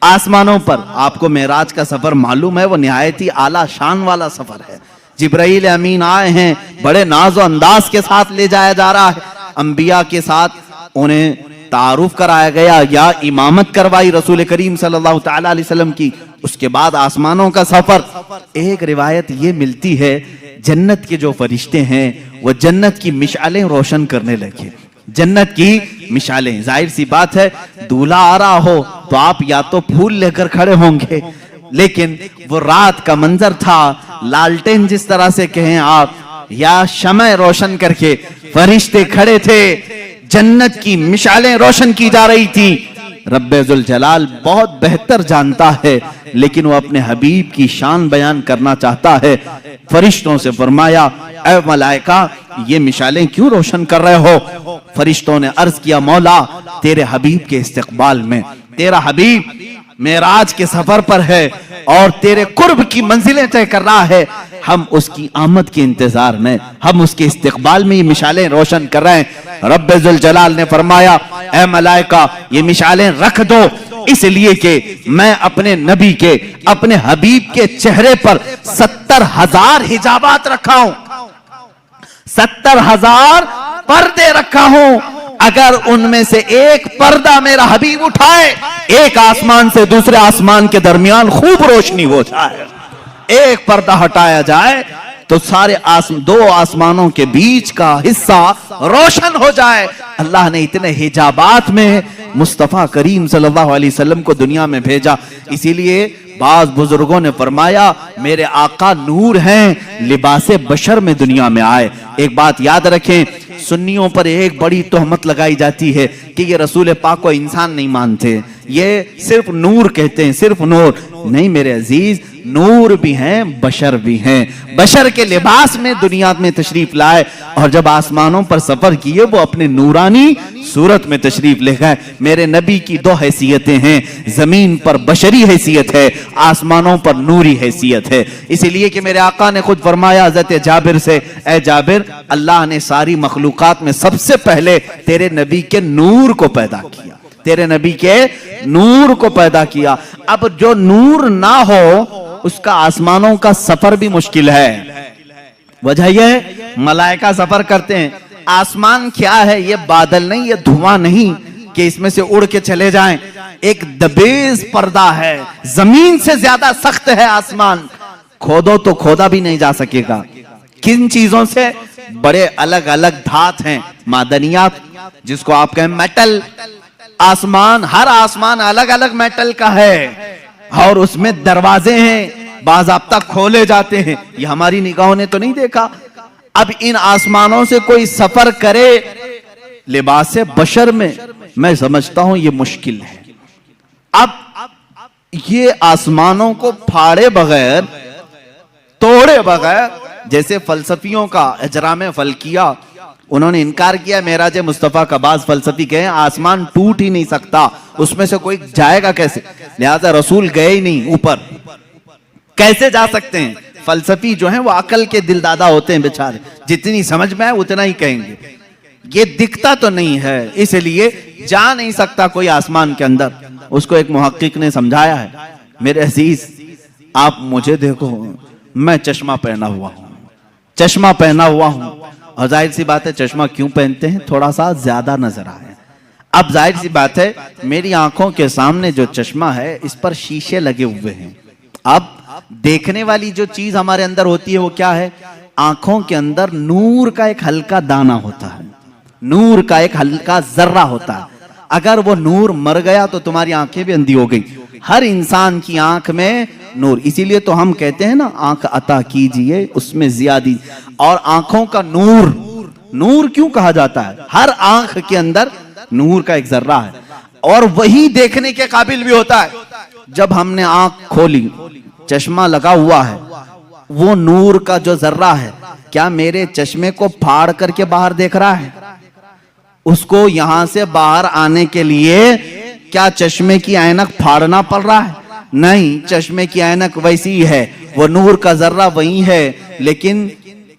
آسمانوں پر آپ کو معراج کا سفر معلوم ہے، وہ نہایت ہی اعلیٰ شان والا سفر ہے۔ جبرائیل امین آئے ہیں، بڑے ناز و انداز کے ساتھ لے جایا جا رہا ہے، انبیاء کے ساتھ انہیں تعارف کرایا گیا یا امامت کروائی رسول کریم صلی اللہ تعالی علیہ وسلم کی۔ اس کے بعد آسمانوں کا سفر۔ ایک روایت یہ ملتی ہے جنت کے جو فرشتے ہیں وہ جنت کی مشعلیں روشن کرنے لگے، جنت کی مشعلیں۔ ظاہر سی بات ہے دولہا آ رہا ہو تو آپ یا تو پھول لے کر کھڑے ہوں گے، لیکن وہ رات کا منظر تھا، لالٹین جس طرح سے کہیں آپ، یا شمع روشن کر کے فرشتے کھڑے تھے، جنت کی مشعلیں روشن کی جا رہی تھی۔ رب ذوالجلال بہت بہتر جانتا ہے، لیکن وہ اپنے حبیب کی شان بیان کرنا چاہتا ہے۔ فرشتوں سے فرمایا اے ملائکہ یہ مشعلیں کیوں روشن کر رہے ہو؟ فرشتوں نے عرض کیا مولا تیرے حبیب کے استقبال میں، تیرا حبیب معراج کے سفر پر ہے اور تیرے قرب کی منزلیں طے کر رہا ہے، ہم اس کی آمد کے انتظار میں، ہم اس کے استقبال میں یہ مشعلیں روشن کر رہے ہیں۔ رب ذوالجلال نے فرمایا اے ملائکہ یہ مشعلیں رکھ دو، اس لیے کہ میں اپنے نبی کے، اپنے حبیب کے چہرے پر 70,000 حجابات رکھا ہوں، 70,000 پردے رکھا ہوں، اگر ان میں سے ایک پردہ میرا حبیب اٹھائے، ایک آسمان سے دوسرے آسمان کے درمیان خوب روشنی ہو جائے، ایک پردہ ہٹایا جائے تو سارے دو آسمانوں کے بیچ کا حصہ روشن ہو جائے۔ اللہ نے اتنے حجابات میں مصطفیٰ کریم صلی اللہ علیہ وسلم کو دنیا میں بھیجا، اسی لیے بعض بزرگوں نے فرمایا میرے آقا نور ہیں، لباس بشر میں دنیا میں آئے۔ ایک بات یاد رکھیں، سنیوں پر ایک بڑی تہمت لگائی جاتی ہے کہ یہ رسول پاک کو انسان نہیں مانتے، یہ صرف نور کہتے ہیں، صرف نور نہیں۔ میرے عزیز نور بھی ہیں بشر بھی ہیں. بشر کے لباس میں دنیا میں تشریف لائے اور جب آسمانوں پر سفر کیے وہ اپنے نورانی صورت میں تشریف لے گئے. میرے نبی کی دو حیثیتیں ہیں, زمین پر بشری حیثیت ہے, آسمانوں پر نوری حیثیت ہے. اسی لیے کہ میرے آقا نے خود فرمایا حضرت جابر سے, اے جابر, اللہ نے ساری مخلوقات میں سب سے پہلے تیرے نبی کے نور کو پیدا کیا, تیرے نبی کے نور کو پیدا کیا. اب جو نور نہ ہو اس کا آسمانوں کا سفر بھی مشکل ہے. وجہ یہ ملائکہ سفر کرتے ہیں. آسمان کیا ہے؟ یہ بادل نہیں, یہ دھواں نہیں کہ اس میں سے اڑ کے چلے جائیں. ایک دبیز پردہ ہے, زمین سے زیادہ سخت ہے آسمان. کھودو تو کھودا بھی نہیں جا سکے گا. کن چیزوں سے؟ بڑے الگ الگ دھات ہیں, معدنیات, جس کو آپ کہیں میٹل. آسمان, ہر آسمان الگ الگ میٹل کا ہے اور اس میں دروازے ہیں, باضابطہ کھولے جاتے ہیں. یہ ہماری نگاہوں نے تو نہیں دیکھا. اب ان آسمانوں سے کوئی سفر کرے لباس بشر میں سمجھتا ہوں یہ مشکل ہے. اب یہ آسمانوں کو پھاڑے بغیر, توڑے بغیر, جیسے فلسفیوں کا اجرام فلکیہ, انہوں نے انکار کیا معراج مصطفیٰ کا. بعض فلسفی کہیں آسمان ٹوٹ ہی نہیں سکتا, اس میں سے کوئی جائے گا کیسے؟ لہذا رسول گئے ہی نہیں اوپر, کیسے جا سکتے ہیں؟ فلسفی جو ہیں وہ عقل کے دل دادا ہوتے ہیں بیچارے, جتنی سمجھ میں ہے اتنا ہی کہیں گے. یہ دکھتا تو نہیں ہے, اس لیے جا نہیں سکتا کوئی آسمان کے اندر. اس کو ایک محقق نے سمجھایا ہے, میرے عزیز آپ مجھے دیکھو, میں چشمہ پہنا ہوا ہوں, چشمہ پہنا ہوا ہوں, اور ظاہر سی بات ہے چشمہ کیوں پہنتے ہیں؟ تھوڑا سا زیادہ نظر آئے. اب ظاہر سی بات ہے میری آنکھوں کے سامنے جو چشمہ ہے اس پر شیشے لگے ہوئے ہیں. اب دیکھنے والی جو چیز ہمارے اندر ہوتی ہے وہ کیا ہے؟ آنکھوں کے اندر نور کا ایک ہلکا دانہ ہوتا ہے, نور کا ایک ہلکا ذرہ ہوتا ہے. اگر وہ نور مر گیا تو تمہاری آنکھیں بھی اندھی ہو گئی. ہر انسان کی آنکھ میں نور, اسی لیے تو ہم کہتے ہیں نا آنکھ عطا کیجئے اس میں زیادی. اور آنکھوں کا نور, نور کیوں کہا جاتا ہے؟ ہر آنکھ کے اندر نور کا ایک ذرہ ہے اور وہی دیکھنے کے قابل بھی ہوتا ہے. جب ہم نے آنکھ کھولی, چشمہ لگا ہوا ہے, وہ نور کا جو ذرہ ہے کیا میرے چشمے کو پھاڑ کر کے باہر دیکھ رہا ہے؟ اس کو یہاں سے باہر آنے کے لیے کیا چشمے کی اینک پھاڑنا پڑ رہا ہے؟ نہیں, چشمے کی اینک ویسی ہی ہے, وہ نور کا ذرہ وہی ہے, لیکن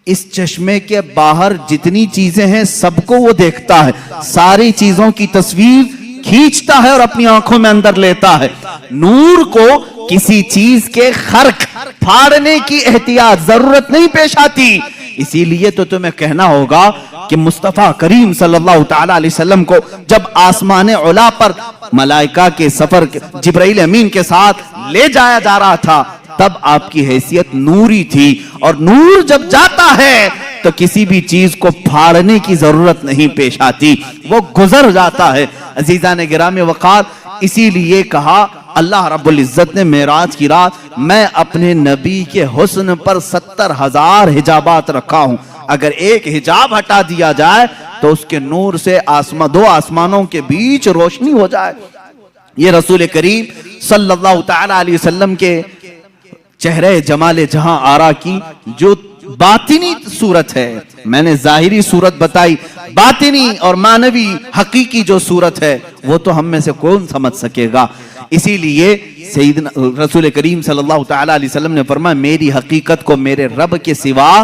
اس چشمے کے باہر جتنی چیزیں ہیں سب کو وہ دیکھتا ہے, ساری چیزوں کی تصویر کھینچتا ہے اور اپنی آنکھوں میں اندر لیتا ہے. نور کو کسی چیز کے خرق پھاڑنے کی احتیاط ضرورت نہیں پیش آتی. اسی لیے تو تمہیں کہنا ہوگا کہ مصطفیٰ کریم صلی اللہ تعالی علیہ وسلم کو جب آسمان علا پر ملائکہ کے سفر جبرائیل امین کے ساتھ لے جایا جا رہا تھا تب آپ کی حیثیت نوری تھی, اور نور جب جاتا ہے تو کسی بھی چیز کو پھاڑنے کی ضرورت نہیں پیش آتی, وہ گزر جاتا ہے. عزیزان گرامی وقار, اسی لیے کہا اللہ رب العزت نے معراج کی رات میں اپنے نبی کے حسن پر 70,000 حجابات رکھا ہوں. اگر ایک حجاب ہٹا دیا جائے تو اس کے نور سے دو آسمانوں کے بیچ روشنی ہو جائے. یہ رسول کریم صلی اللہ تعالی علیہ وسلم کے چہرے جمال جہاں آرا کی جو باطنی صورت ہے. میں نے ظاہری صورت بتائی, باطنی اور معنوی حقیقی جو صورت ہے وہ تو ہم میں سے کون سمجھ سکے گا. اسی لیے سیدنا رسول کریم صلی اللہ تعالی علیہ وسلم نے فرمایا میری حقیقت کو میرے رب کے سوا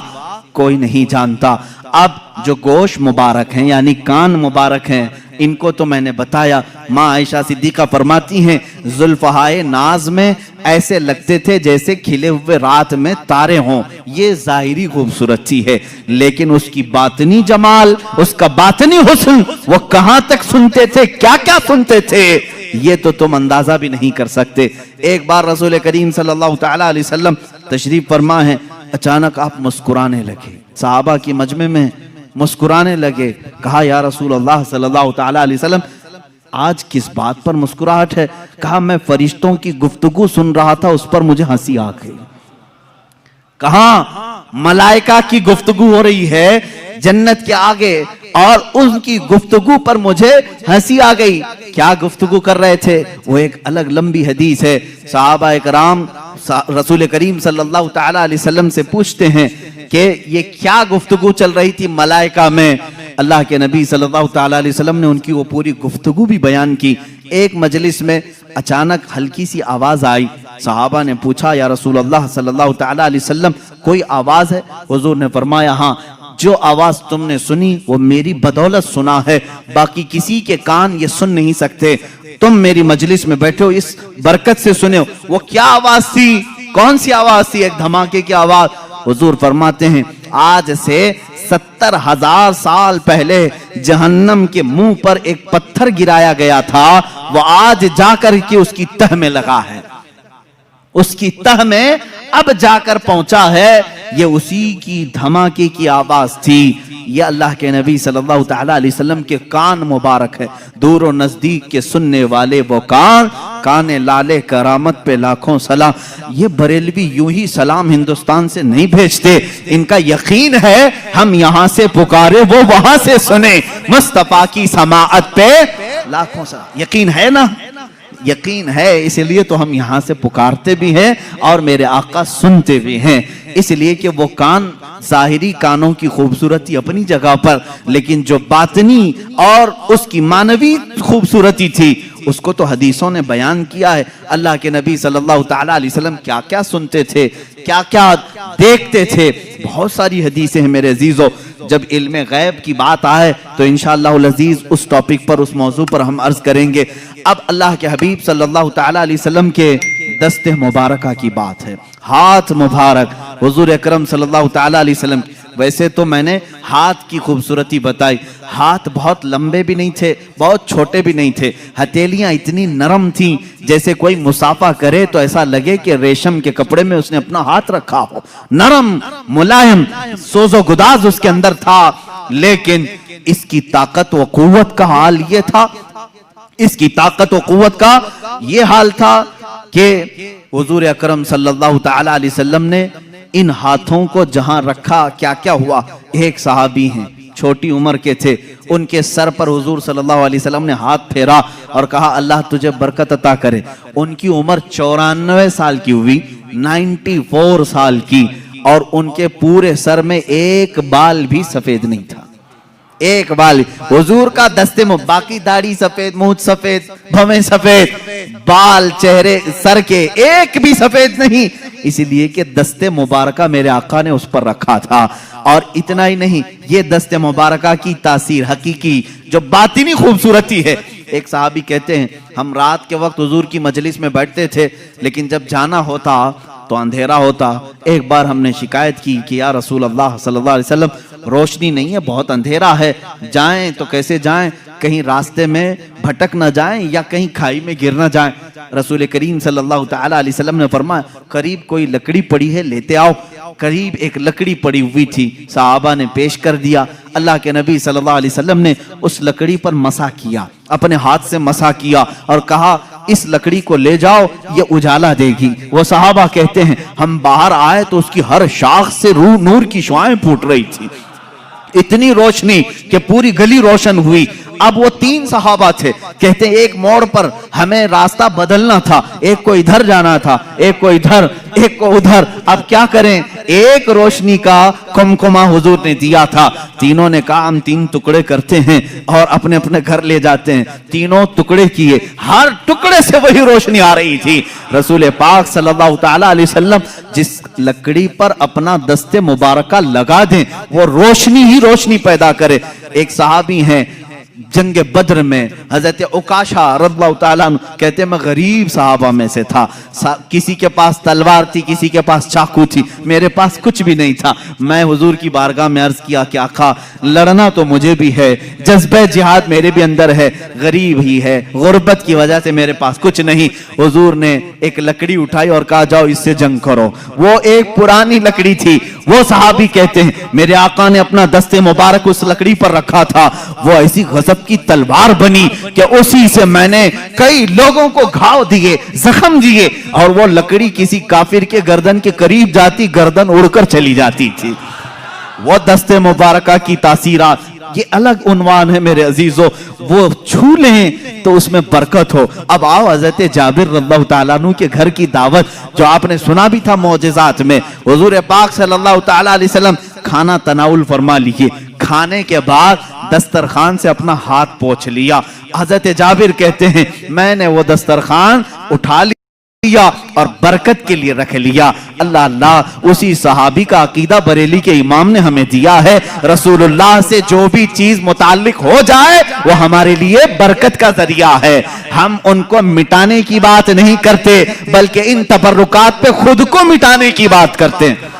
کوئی نہیں جانتا. اب جو گوش مبارک ہیں یعنی کان مبارک ہیں ان کو تو میں نے بتایا. ماں عائشہ صدیقہ فرماتی ہیں زلفہائے ناز میں ایسے لگتے تھے جیسے کھلے ہوئے رات میں تارے ہوں. یہ ظاہری خوبصورتی ہے, لیکن اس کی باطنی جمال, اس کا باطنی حسن, وہ کہاں تک سنتے تھے, کیا کیا سنتے تھے, یہ تو تم اندازہ بھی نہیں کر سکتے. ایک بار رسول کریم صلی اللہ تعالی علیہ وسلم تشریف فرما ہے, اچانک آپ مسکرانے لگے, صحابہ کی مجمع میں مسکرانے لگے. کہا یا رسول اللہ صلی اللہ تعالی علیہ وسلم آج کس بات پر مسکراہٹ ہے؟ کہا میں فرشتوں کی گفتگو سن رہا تھا, اس پر مجھے ہنسی آ گئی. کہاں ملائکہ کی گفتگو ہو رہی ہے جنت کے آگے اور ان کی گفتگو پر مجھے ہنسی آ گئی. کیا گفتگو کر رہے تھے وہ ایک الگ لمبی حدیث ہے. صحابہ اکرام رسول کریم صلی اللہ تعالی علیہ وسلم سے پوچھتے ہیں کہ یہ کیا گفتگو چل رہی تھی ملائکہ میں. اللہ کے نبی صلی اللہ تعالی علیہ وسلم نے ان کی وہ پوری گفتگو بھی بیان کی. ایک مجلس میں اچانک ہلکی سی آواز آئی. صحابہ نے پوچھا یا رسول اللہ صلی اللہ تعالی علیہ وسلم کوئی آواز ہے؟ حضور نے فرمایا ہاں، جو آواز تم نے سنی وہ میری بدولت سنا ہے، باقی کسی کے کان یہ سن نہیں سکتے. تم میری مجلس میں بیٹھے ہو، اس برکت سے سنے ہو. وہ کیا آواز تھی؟ کون سی آواز تھی؟ ایک دھماکے کی آواز. حضور فرماتے ہیں آج سے 70,000 سال پہلے جہنم کے منہ پر ایک پتھر گرایا گیا تھا، وہ آج جا کر کے اس کی تہ میں لگا ہے، اس کی تہ میں اب جا کر پہنچا ہے. یہ اسی کی دھماکے کی آواز تھی. یہ اللہ کے نبی صلی اللہ تعالی علیہ وسلم کے کان مبارک ہے. دور و نزدیک کے سننے والے وہ کان لالے کرامت پہ لاکھوں سلام. یہ بریلوی یوں ہی سلام ہندوستان سے نہیں بھیجتے، ان کا یقین ہے ہم یہاں سے پکارے وہ وہاں سے سنے. مصطفیٰ کی سماعت پہ لاکھوں سلام. یقین ہے نا؟ یقین ہے، اس لیے تو ہم یہاں سے پکارتے بھی ہیں اور میرے آقا سنتے بھی ہیں. اس لیے کہ وہ کان، ظاہری کانوں کی خوبصورتی اپنی جگہ پر، لیکن جو باطنی اور اس کی معنوی خوبصورتی تھی اس کو تو حدیثوں نے بیان کیا ہے. اللہ کے نبی صلی اللہ تعالی علیہ وسلم کیا کیا سنتے تھے، کیا کیا دیکھتے تھے. بہت ساری حدیثیں ہیں میرے عزیزو. جب علم غیب کی بات آئے تو انشاءاللہ العزیز اس ٹاپک پر، اس موضوع پر ہم عرض کریں گے. اب اللہ کے حبیب صلی اللہ تعالی علیہ وسلم کے دست مبارکہ کی بات ہے. ہاتھ مبارک حضور اکرم صلی اللہ تعالی علیہ وسلم. ویسے تو میں نے ہاتھ کی خوبصورتی بتائی. ہاتھ بہت لمبے بھی نہیں تھے، بہت چھوٹے بھی نہیں تھے. ہتھیلیاں اتنی نرم تھیں جیسے کوئی مصافحہ کرے تو ایسا لگے کہ ریشم کے کپڑے میں اس نے اپنا ہاتھ رکھا ہو. نرم، ملائم، سوز و گداز اس کے اندر تھا. لیکن اس کی طاقت و قوت کا حال یہ تھا، اس کی طاقت و قوت کا یہ حال تھا کہ حضور اکرم صلی اللہ تعالی علیہ وسلم نے ان ہاتھوں کو جہاں رکھا کیا کیا ہوا. ایک صحابی ہیں، چھوٹی عمر کے تھے، ان کے سر پر حضور صلی اللہ علیہ وسلم نے ہاتھ پھیرا اور کہا اللہ تجھے برکت عطا کرے. ان کی عمر 94 سال کی ہوئی، 94 سال کی، اور ان کے پورے سر میں ایک بال بھی سفید نہیں تھا. ایک بال. حضور کا دستے میں باقی داڑھی سفید، مونچھ سفید، بھویں سفید، بال چہرے سر کے ایک بھی سفید نہیں. اسی لیے کہ دستے مبارکہ میرے آقا نے اس پر رکھا تھا. اور اتنا ہی نہیں، یہ دستے مبارکہ کی تاثیر حقیقی جو باطنی خوبصورتی ہے. ایک صحابی کہتے ہیں ہم رات کے وقت حضور کی مجلس میں بیٹھتے تھے، لیکن جب جانا ہوتا تو اندھیرا ہوتا. ایک بار ہم نے شکایت کی کہ یا رسول اللہ صلی اللہ علیہ وسلم روشنی نہیں ہے، بہت اندھیرا ہے، جائیں تو کیسے جائیں؟ کہیں راستے میں بھٹک نہ جائیں یا کہیں کھائی میں گر نہ جائیں. رسول کریم صلی اللہ تعالی علیہ وسلم نے فرمایا قریب کوئی لکڑی پڑی ہے لیتے آؤ. قریب ایک لکڑی پڑی ہوئی تھی، صحابہ نے پیش کر دیا. اللہ کے نبی صلی اللہ علیہ وسلم نے اس لکڑی پر مسح کیا، اپنے ہاتھ سے مسح کیا اور کہا اس لکڑی کو لے جاؤ، یہ اجالا دے گی. وہ صحابہ کہتے ہیں ہم باہر آئے تو اس کی ہر شاخ سے نور کی شعائیں پھوٹ رہی تھی، اتنی روشنی کہ پوری گلی روشن ہوئی. اب وہ 3 صحابہ تھے، کہتے ہیں ایک موڑ پر ہمیں راستہ بدلنا تھا، ایک کو ادھر جانا تھا، ایک کو ادھر، ایک کو ادھر. اب کیا کریں؟ ایک روشنی کا کمکمہ حضور نے دیا تھا. تینوں نے کہا ہم 3 ٹکڑے کرتے ہیں اور اپنے اپنے گھر لے جاتے ہیں. تینوں ٹکڑے کیے، ہر ٹکڑے سے وہی روشنی آ رہی تھی. رسول پاک صلی اللہ تعالی علیہ وسلم جس لکڑی پر اپنا دست مبارکہ لگا دیں وہ روشنی ہی روشنی پیدا کرے. ایک صحابی ہیں جنگ بدر میں، حضرت عکاشہ رضی اللہ تعالیٰ عنہ کہتے ہیں میں غریب صحابہ میں سے تھا. کسی کے پاس تلوار تھی، کسی کے پاس چاقو تھی، میرے پاس کچھ بھی نہیں تھا. میں حضور کی بارگاہ میں عرض کیا کہ آقا لڑنا تو مجھے بھی ہے، جذبہ جہاد میرے بھی اندر ہے، غریب ہی ہے، غربت کی وجہ سے میرے پاس کچھ نہیں. حضور نے ایک لکڑی اٹھائی اور کہا جاؤ اس سے جنگ کرو. وہ ایک پرانی لکڑی تھی. وہ صحابی کہتے ہیں میرے آقا نے اپنا دست مبارک اس لکڑی پر رکھا تھا، وہ ایسی غضب کی تلوار بنی کہ اسی سے میں نے کئی لوگوں کو گھاؤ دیے، زخم دیے، اور وہ لکڑی کسی کافر کے گردن کے قریب جاتی، گردن اڑ کر چلی جاتی تھی. وہ دست مبارکہ کی تاثیرات. یہ الگ عنوان ہے میرے عزیزو، وہ چھو لیں تو اس میں برکت ہو۔ اب آؤ حضرت جابر رضی اللہ تعالیٰ عنہ کے گھر کی دعوت، جو آپ نے سنا بھی تھا معجزات میں، حضور پاک صلی اللہ تعالیٰ علیہ وسلم کھانا تناول فرما لیے، کھانے کے بعد دسترخوان سے اپنا ہاتھ پوچھ لیا۔ حضرت جابر کہتے ہیں میں نے وہ دسترخوان اٹھا لیا اور برکت کے لیے رکھ لیا۔ اللہ اللہ، اسی صحابی کا عقیدہ بریلی کے امام نے ہمیں دیا ہے، رسول اللہ سے جو بھی چیز متعلق ہو جائے وہ ہمارے لیے برکت کا ذریعہ ہے۔ ہم ان کو مٹانے کی بات نہیں کرتے، بلکہ ان تبرکات پہ خود کو مٹانے کی بات کرتے ہیں۔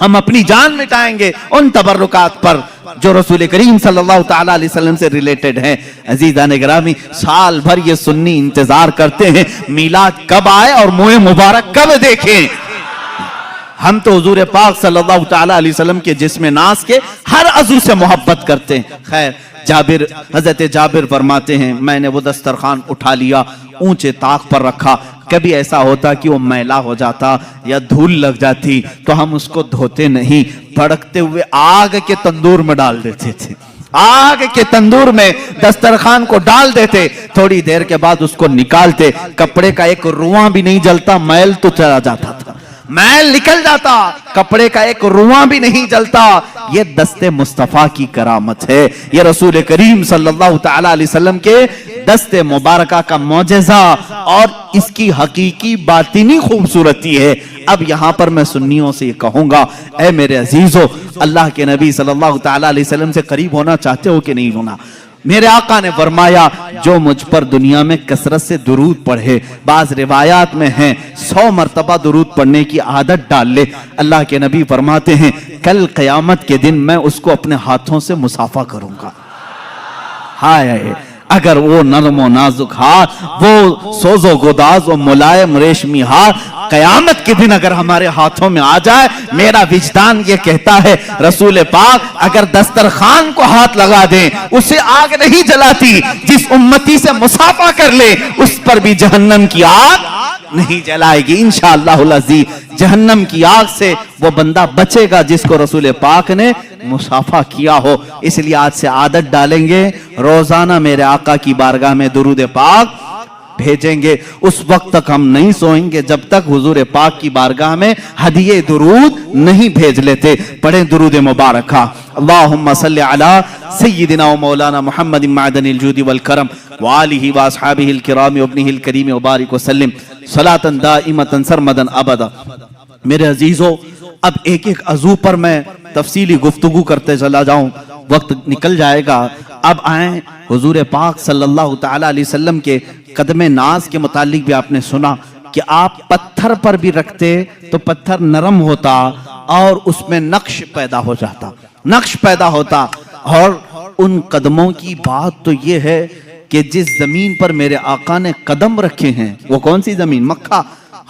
ہم اپنی جان مٹائیں گے ان تبرکات پر جو رسول کریم صلی اللہ تعالیٰ علیہ وسلم سے ریلیٹڈ ہیں۔ عزیزان گرامی، سال بھر یہ سنی انتظار کرتے ہیں میلاد کب آئے اور منہ مبارک کب دیکھیں۔ ہم تو حضور پاک صلی اللہ تعالیٰ علیہ وسلم کے جسم ناز کے ہر عضو سے محبت کرتے ہیں۔ خیر، حضرت جابر فرماتے ہیں میں نے وہ دسترخوان اٹھا لیا، اونچے طاق پر رکھا۔ کبھی ایسا ہوتا کہ وہ میلا ہو جاتا یا دھول لگ جاتی تو ہم اس کو دھوتے نہیں، بھڑکتے ہوئے آگ کے تندور میں ڈال دیتے تھے۔ آگ کے تندور میں دسترخوان کو ڈال دیتے، تھوڑی دیر کے بعد اس کو نکالتے، کپڑے کا ایک رواں بھی نہیں جلتا، میل تو چلا جاتا تھا، میل نکل جاتا، کپڑے کا ایک رواں بھی نہیں جلتا۔ یہ دست مصطفیٰ کی کرامت ہے، یہ رسول کریم صلی اللہ تعالیٰ علیہ وسلم کے دست مبارکہ کا معجزہ اور اس کی حقیقی باطنی خوبصورتی ہے۔ اب یہاں پر میں سنیوں سے یہ کہوں گا، اے میرے عزیزو، اللہ کے نبی صلی اللہ تعالیٰ علیہ وسلم سے قریب ہونا چاہتے ہو کہ نہیں ہونا؟ میرے آقا نے فرمایا جو مجھ پر دنیا میں کثرت سے درود پڑھے، بعض روایات میں ہیں 100 مرتبہ درود پڑھنے کی عادت ڈال لے، اللہ کے نبی فرماتے ہیں کل قیامت کے دن میں اس کو اپنے ہاتھوں سے مصافحہ کروں گا۔ ہائے، اگر وہ نرم و نازک ہاتھ، وہ سوز و گداز و ملائم ریشمی ہاتھ قیامت کے دن اگر ہمارے ہاتھوں میں آ جائے، میرا وجدان یہ کہتا ہے رسول پاک اگر دسترخوان کو ہاتھ لگا دیں اسے آگ نہیں جلاتی، جس امتی سے مصافحہ کر لے اس پر بھی جہنم کی آگ نہیں جلائے گی انشاءاللہ العزیز۔ جہنم کی آگ سے وہ بندہ بچے گا جس کو رسول پاک نے مصافحہ کیا ہو۔ اس لیے آج سے عادت ڈالیں گے، روزانہ میرے آقا کی بارگاہ میں درود پاک بھیجیں گے۔ اس وقت تک ہم نہیں سوئیں گے جب تک حضور پاک کی بارگاہ میں ہدیے درود نہیں بھیج لیتے۔ پڑھیں درود مبارکہ، اللہم صلی علی سیدنا و مولانا محمد معدن الجود والکرم وآلہ واصحابہ الکرام وابنہ الکریم وبارک وسلم صلاۃ دائمۃ سرمدا ابدا۔ میرے عزیزو، اب ایک ایک عضو پر میں تفصیلی گفتگو کرتے چلا جاؤں، وقت نکل جائے گا۔ اب آئیں حضور پاک صلی اللہ تعالیٰ علیہ وسلم کے قدم ناز کے متعلق بھی آپ نے سنا کہ آپ پتھر پر بھی رکھتے تو پتھر نرم ہوتا اور اس میں نقش پیدا ہو جاتا، نقش پیدا ہوتا۔ اور ان قدموں کی بات تو یہ ہے کہ جس زمین پر میرے آقا نے قدم رکھے ہیں، وہ کون سی زمین؟ مکہ۔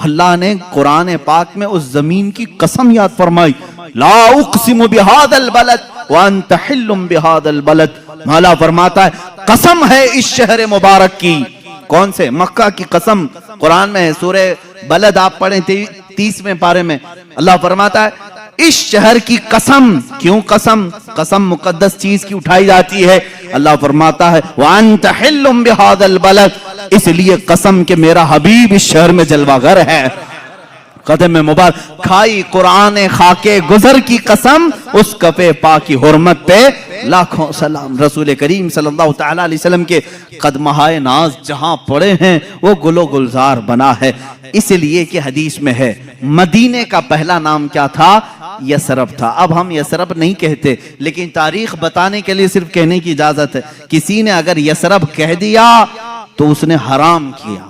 اللہ نے قرآن پاک میں اس زمین کی قسم یاد فرمائی، لا اقسم بہذا البلد وانت حل بہذا البلد۔ مولا فرماتا ہے قسم ہے اس شہر مبارک کی، کون سے؟ مکہ کی قسم قرآن میں ہے، سورہ بلد آپ پڑھیں 30ویں پارے میں، اللہ فرماتا ہے اس شہر کی قسم۔ کیوں قسم؟ قسم مقدس چیز کی اٹھائی جاتی ہے۔ اللہ فرماتا ہے وَأَنْتَ حِلٌّ بِهَذَا الْبَلَدِ، اس لیے قسم کہ میرا حبیب اس شہر میں جلوہ گر ہے۔ قدم مبارک کھائی قرآن خاکے گزر کی قسم، اس کفے پاک کی حرمت پہ لاکھوں سلام۔ رسول کریم صلی اللہ تعالیٰ علیہ وسلم کے قدمہائے ناز جہاں پڑے ہیں وہ گل و گلزار بنا ہے، اس لیے کہ حدیث میں ہے مدینے کا پہلا نام کیا تھا؟ یثرب تھا۔ اب ہم یثرب نہیں کہتے، لیکن تاریخ بتانے کے لیے صرف کہنے کی اجازت ہے۔ کسی نے اگر یثرب کہہ دیا تو اس نے حرام کیا،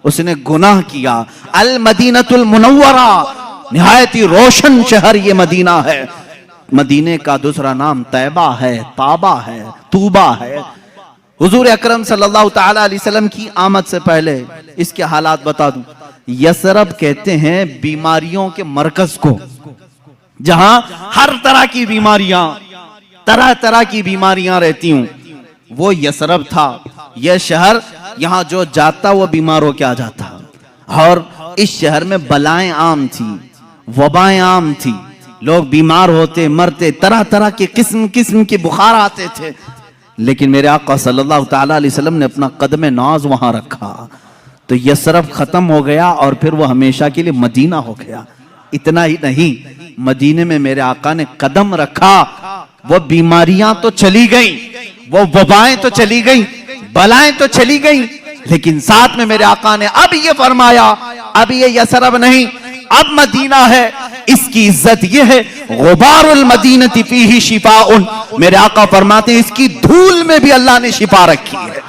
اس نے گناہ کیا۔ المدینۃ المنورہ، نہایت ہی روشن شہر یہ مدینہ ہے۔ مدینے کا دوسرا نام طیبہ ہے، طابہ ہے، طوبہ ہے۔ حضور اکرم صلی اللہ تعالیٰ علیہ وسلم کی آمد سے پہلے اس کے حالات بتا دوں۔ یثرب کہتے ہیں بیماریوں کے مرکز کو، جہاں ہر طرح کی بیماریاں، طرح طرح کی بیماریاں رہتی ہوں، وہ یثرب تھا۔ یہ شہر یہاں جو جاتا وہ بیمار ہو کے آ جاتا، اور اس شہر میں بلائیں عام تھی، وبائیں عام تھی۔ لوگ بیمار ہوتے مرتے، طرح طرح کے قسم قسم کے بخار آتے تھے، لیکن میرے آقا صلی اللہ تعالیٰ علیہ وسلم نے اپنا قدم ناز وہاں رکھا تو یثرب ختم ہو گیا اور پھر وہ ہمیشہ کے لیے مدینہ ہو گیا۔ اتنا ہی نہیں، مدینے میں میرے آقا نے قدم رکھا، وہ بیماریاں تو چلی گئیں، وہ وبائیں تو چلی گئیں، بلائیں تو چلی گئیں، لیکن ساتھ میں میرے آقا نے اب یہ فرمایا اب یہ یثرب نہیں، اب مدینہ ہے۔ اس کی عزت یہ ہے، غبار المدینہ فیہ شفاء، میرے آقا فرماتے ہیں اس کی دھول میں بھی اللہ نے شفا رکھی ہے۔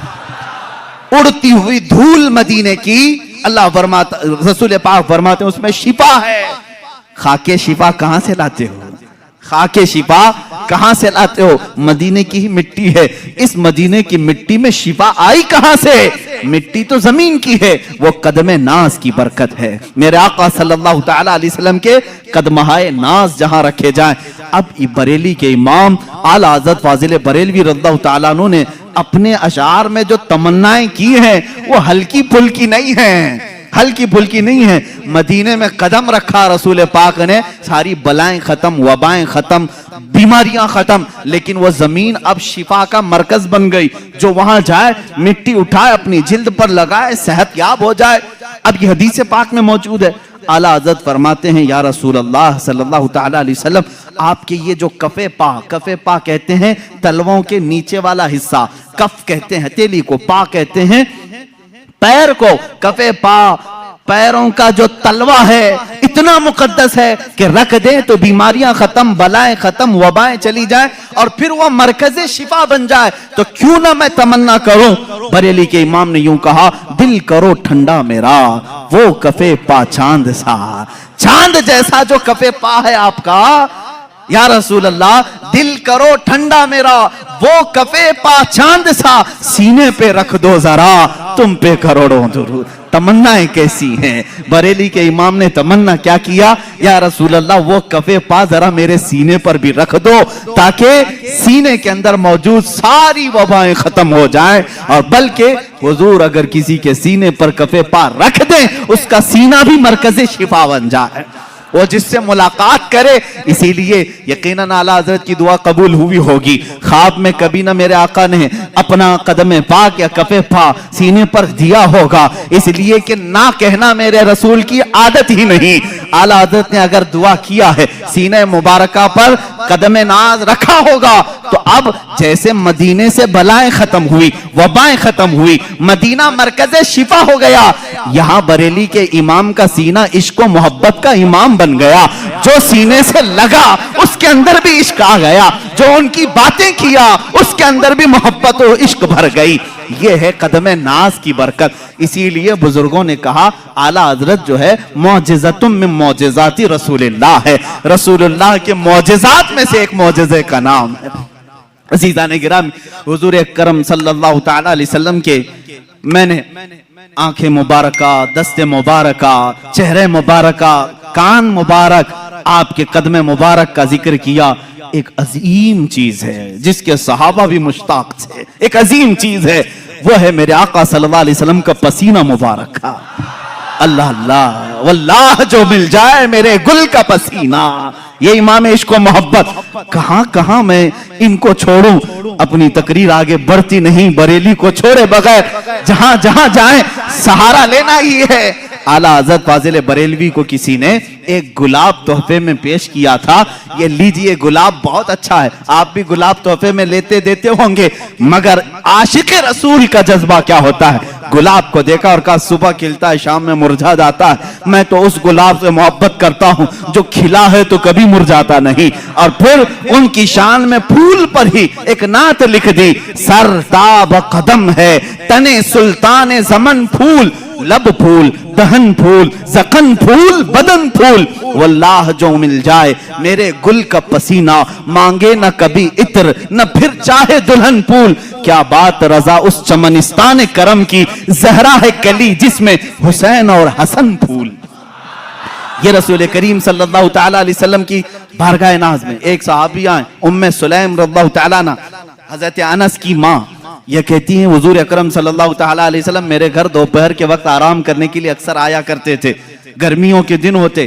اڑتی ہوئی دھول مدینے کی اللہ فرماتا، رسول پاک فرماتے ہیں اس میں شفا ہے۔ خاکے شفا کہاں سے لاتے ہو؟ خاکے شفا کہاں سے لاتے ہو؟ مدینے کی ہی مٹی ہے۔ اس مدینے کی مٹی میں شفا آئی کہاں سے؟ مٹی تو زمین کی ہے، وہ قدم ناز کی برکت ہے۔ میرے آقا صلی اللہ تعالیٰ علیہ وسلم کے قدمہائے ناز جہاں رکھے جائیں۔ اب بریلی کے امام اعلیٰ حضرت فاضل بریلوی رضی اللہ تعالیٰ عنہ نے اپنے اشعار میں جو تمنائیں کی ہیں وہ ہلکی پھلکی نہیں ہیں، ہلکی پھلکی نہیں ہے۔ مدینے میں قدم رکھا رسول پاک نے، ساری بلائیں ختم، وبائیں ختم، بیماریاں ختم، لیکن وہ زمین اب شفا کا مرکز بن گئی۔ جو وہاں جائے مٹی اٹھائے اپنی جلد پر لگائے صحت یاب ہو جائے۔ اب یہ حدیث پاک میں موجود ہے۔ اعلیٰ حضرت فرماتے ہیں یا رسول اللہ صلی اللہ تعالیٰ علیہ وسلم، آپ کے یہ جو کفے پا کہتے ہیں تلووں کے نیچے والا حصہ، کف کہتے ہیں ہتھیلی کو، پا کہتے ہیں پیر کو، کفے پا پیروں کا جو تلوہ ہے اتنا مقدس ہے کہ رکھ دیں تو بیماریاں ختم، بلائیں ختم، وبائیں چلی جائیں اور پھر وہ مرکز شفا بن جائے۔ تو کیوں نہ میں تمنا کروں؟ بریلی کے امام نے یوں کہا، دل کرو ٹھنڈا میرا وہ کفے پا چاند سا، چاند جیسا جو کفے پا ہے آپ کا یا رسول اللہ، دل کرو ٹھنڈا میرا وہ کفے پا چاند سا، سینے پہ رکھ دو ذرا تم پہ کروڑوں درود۔ تمنائیں کیسی ہیں؟ بریلی کے امام نے تمنا کیا کیا؟ یا رسول اللہ وہ کفے پا ذرا میرے سینے پر بھی رکھ دو تاکہ سینے کے اندر موجود ساری وبائیں ختم ہو جائیں، اور بلکہ حضور اگر کسی کے سینے پر کفے پا رکھ دیں اس کا سینہ بھی مرکز شفا بن جائے، وہ جس سے ملاقات کرے۔ اسی لیے یقیناً اعلیٰ حضرت کی دعا قبول ہوئی ہوگی۔ خواب میں کبھی نہ میرے آقا نے اپنا قدم پاک یا کفے پا سینے پر دیا ہوگا، اس لیے کہ نہ کہنا میرے رسول کی عادت ہی نہیں۔ اعلیٰ حضرت نے اگر دعا کیا ہے سینہ مبارکہ پر قدم ناز رکھا ہوگا تو اب جیسے مدینے سے بلائیں ختم ہوئی، وبائیں ختم ہوئی، مدینہ مرکز شفا ہو گیا، یہاں بریلی کے امام کا سینہ عشق و محبت کا امام بن گیا۔ جو سینے سے لگا اس کے اندر بھی عشق آ گیا، جو ان کی باتیں کیا اس کے اندر بھی محبت و عشق بھر گئی۔ یہ ہے قدم ناز کی برکت۔ اسی لیے بزرگوں نے کہا اعلیٰ حضرت جو ہے معجزۃ من معجزات رسول اللہ ہے، رسول اللہ کے معجزات میں سے ایک معجزے کا نام ہے۔ عزیزان گرامی، حضور اکرم صلی اللہ تعالیٰ علیہ وسلم کے میں نے آنکھیں مبارکہ، دست مبارکہ، چہرے مبارکہ، کان مبارک، آپ کے قدم مبارک کا ذکر کیا۔ ایک عظیم چیز ہے جس کے صحابہ بھی مشتاق تھے، ایک عظیم چیز ہے، وہ ہے میرے آقا صلی اللہ علیہ وسلم کا پسینہ مبارک کا۔ اللہ اللہ واللہ جو مل جائے میرے گل کا پسینہ، یہ امام عشق و محبت۔ کہاں کہاں میں ان کو چھوڑوں، اپنی تقریر آگے بڑھتی نہیں، بریلی کو چھوڑے بغیر جہاں جہاں جائیں سہارا لینا ہی ہے۔ اعلیٰ حضرت فاضل بریلوی کو کسی نے ایک گلاب تحفے میں پیش کیا تھا، یہ لیجئے گلاب بہت اچھا ہے، آپ بھی گلاب تحفے میں لیتے دیتے ہوں گے، مگر عاشق رسول کا جذبہ کیا ہوتا ہے؟ گلاب کو دیکھا اور کہا صبح کھلتا ہے شام میں مرجھا جاتا ہے، میں تو اس گلاب سے محبت کرتا ہوں جو کھلا ہے تو کبھی مرجھاتا نہیں۔ اور پھر ان کی شان میں پھول پر ہی ایک نعت لکھ دی، سر تاب قدم ہے تنے سلطان زمن پھول، لب پھول، دہن پھول، زخن پھول، بدن پھول، واللہ جو مل جائے میرے گل کا پسینہ، مانگے نہ کبھی عطر نہ پھر چاہے دلہن پھول۔ کیا بات رضا اس چمنستان کرم کی، زہرا ہے کلی جس میں حسین اور حسن پھول۔ یہ رسول کریم صلی اللہ تعالیٰ علیہ وسلم کی بارگاہ ناز میں ایک صحابی آئیں، ام سلیم رضی اللہ تعالیٰ عنہ، حضرت انس کی ماں، یہ کہتی ہیں حضور اکرم صلی اللہ تعالیٰ علیہ وسلم میرے گھر دوپہر کے وقت آرام کرنے کے لیے اکثر آیا کرتے تھے، گرمیوں کے دن ہوتے،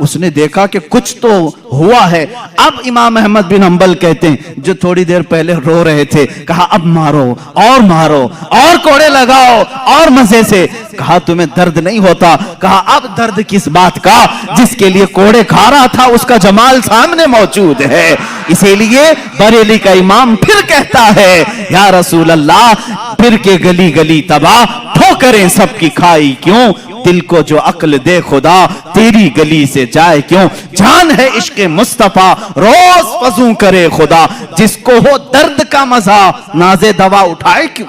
اس نے دیکھا کہ کچھ تو ہوا ہے. اب امام احمد بن حنبل کہتے ہیں جو تھوڑی دیر پہلے رو رہے تھے, کہا اب مارو اور کوڑے لگاؤ اور مزے سے. کہا تمہیں درد نہیں ہوتا؟ کہا اب درد کس بات کا, جس کے لیے کوڑے کھا رہا تھا اس کا جمال سامنے موجود ہے. اسی لیے بریلی کا امام پھر کہتا ہے یا رسول اللہ پھر کے گلی گلی تباہ, ٹھوکریں سب کی کھائی کیوں, دل کو جو عقل دے خدا تیری گلی سے جائے کیوں. جان ہے عشق مصطفیٰ روز وضو کرے خدا, جس کو ہو درد کا مزہ ناز دوا اٹھائے کیوں.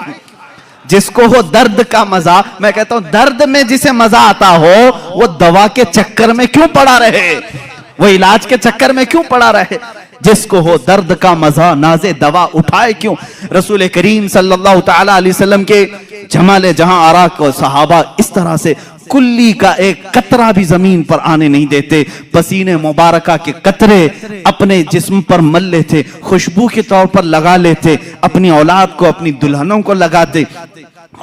جس کو ہو درد کا مزہ, میں کہتا ہوں درد میں جسے مزہ آتا ہو وہ دوا کے چکر میں کیوں پڑا رہے, وہ علاج کے چکر میں کیوں پڑا رہے. جس کو ہو درد کا مزہ ناز دوا اٹھائے کیوں. رسول کریم صلی اللہ تعالی علیہ وسلم کے جمال جہاں آرا کو صحابہ اس طرح سے کلی کا ایک قطرہ بھی زمین پر آنے نہیں دیتے, پسینے مبارکہ کے قطرے اپنے جسم پر مل لیتے, خوشبو کے طور پر لگا لیتے, اپنی اولاد کو اپنی دلہنوں کو لگاتے.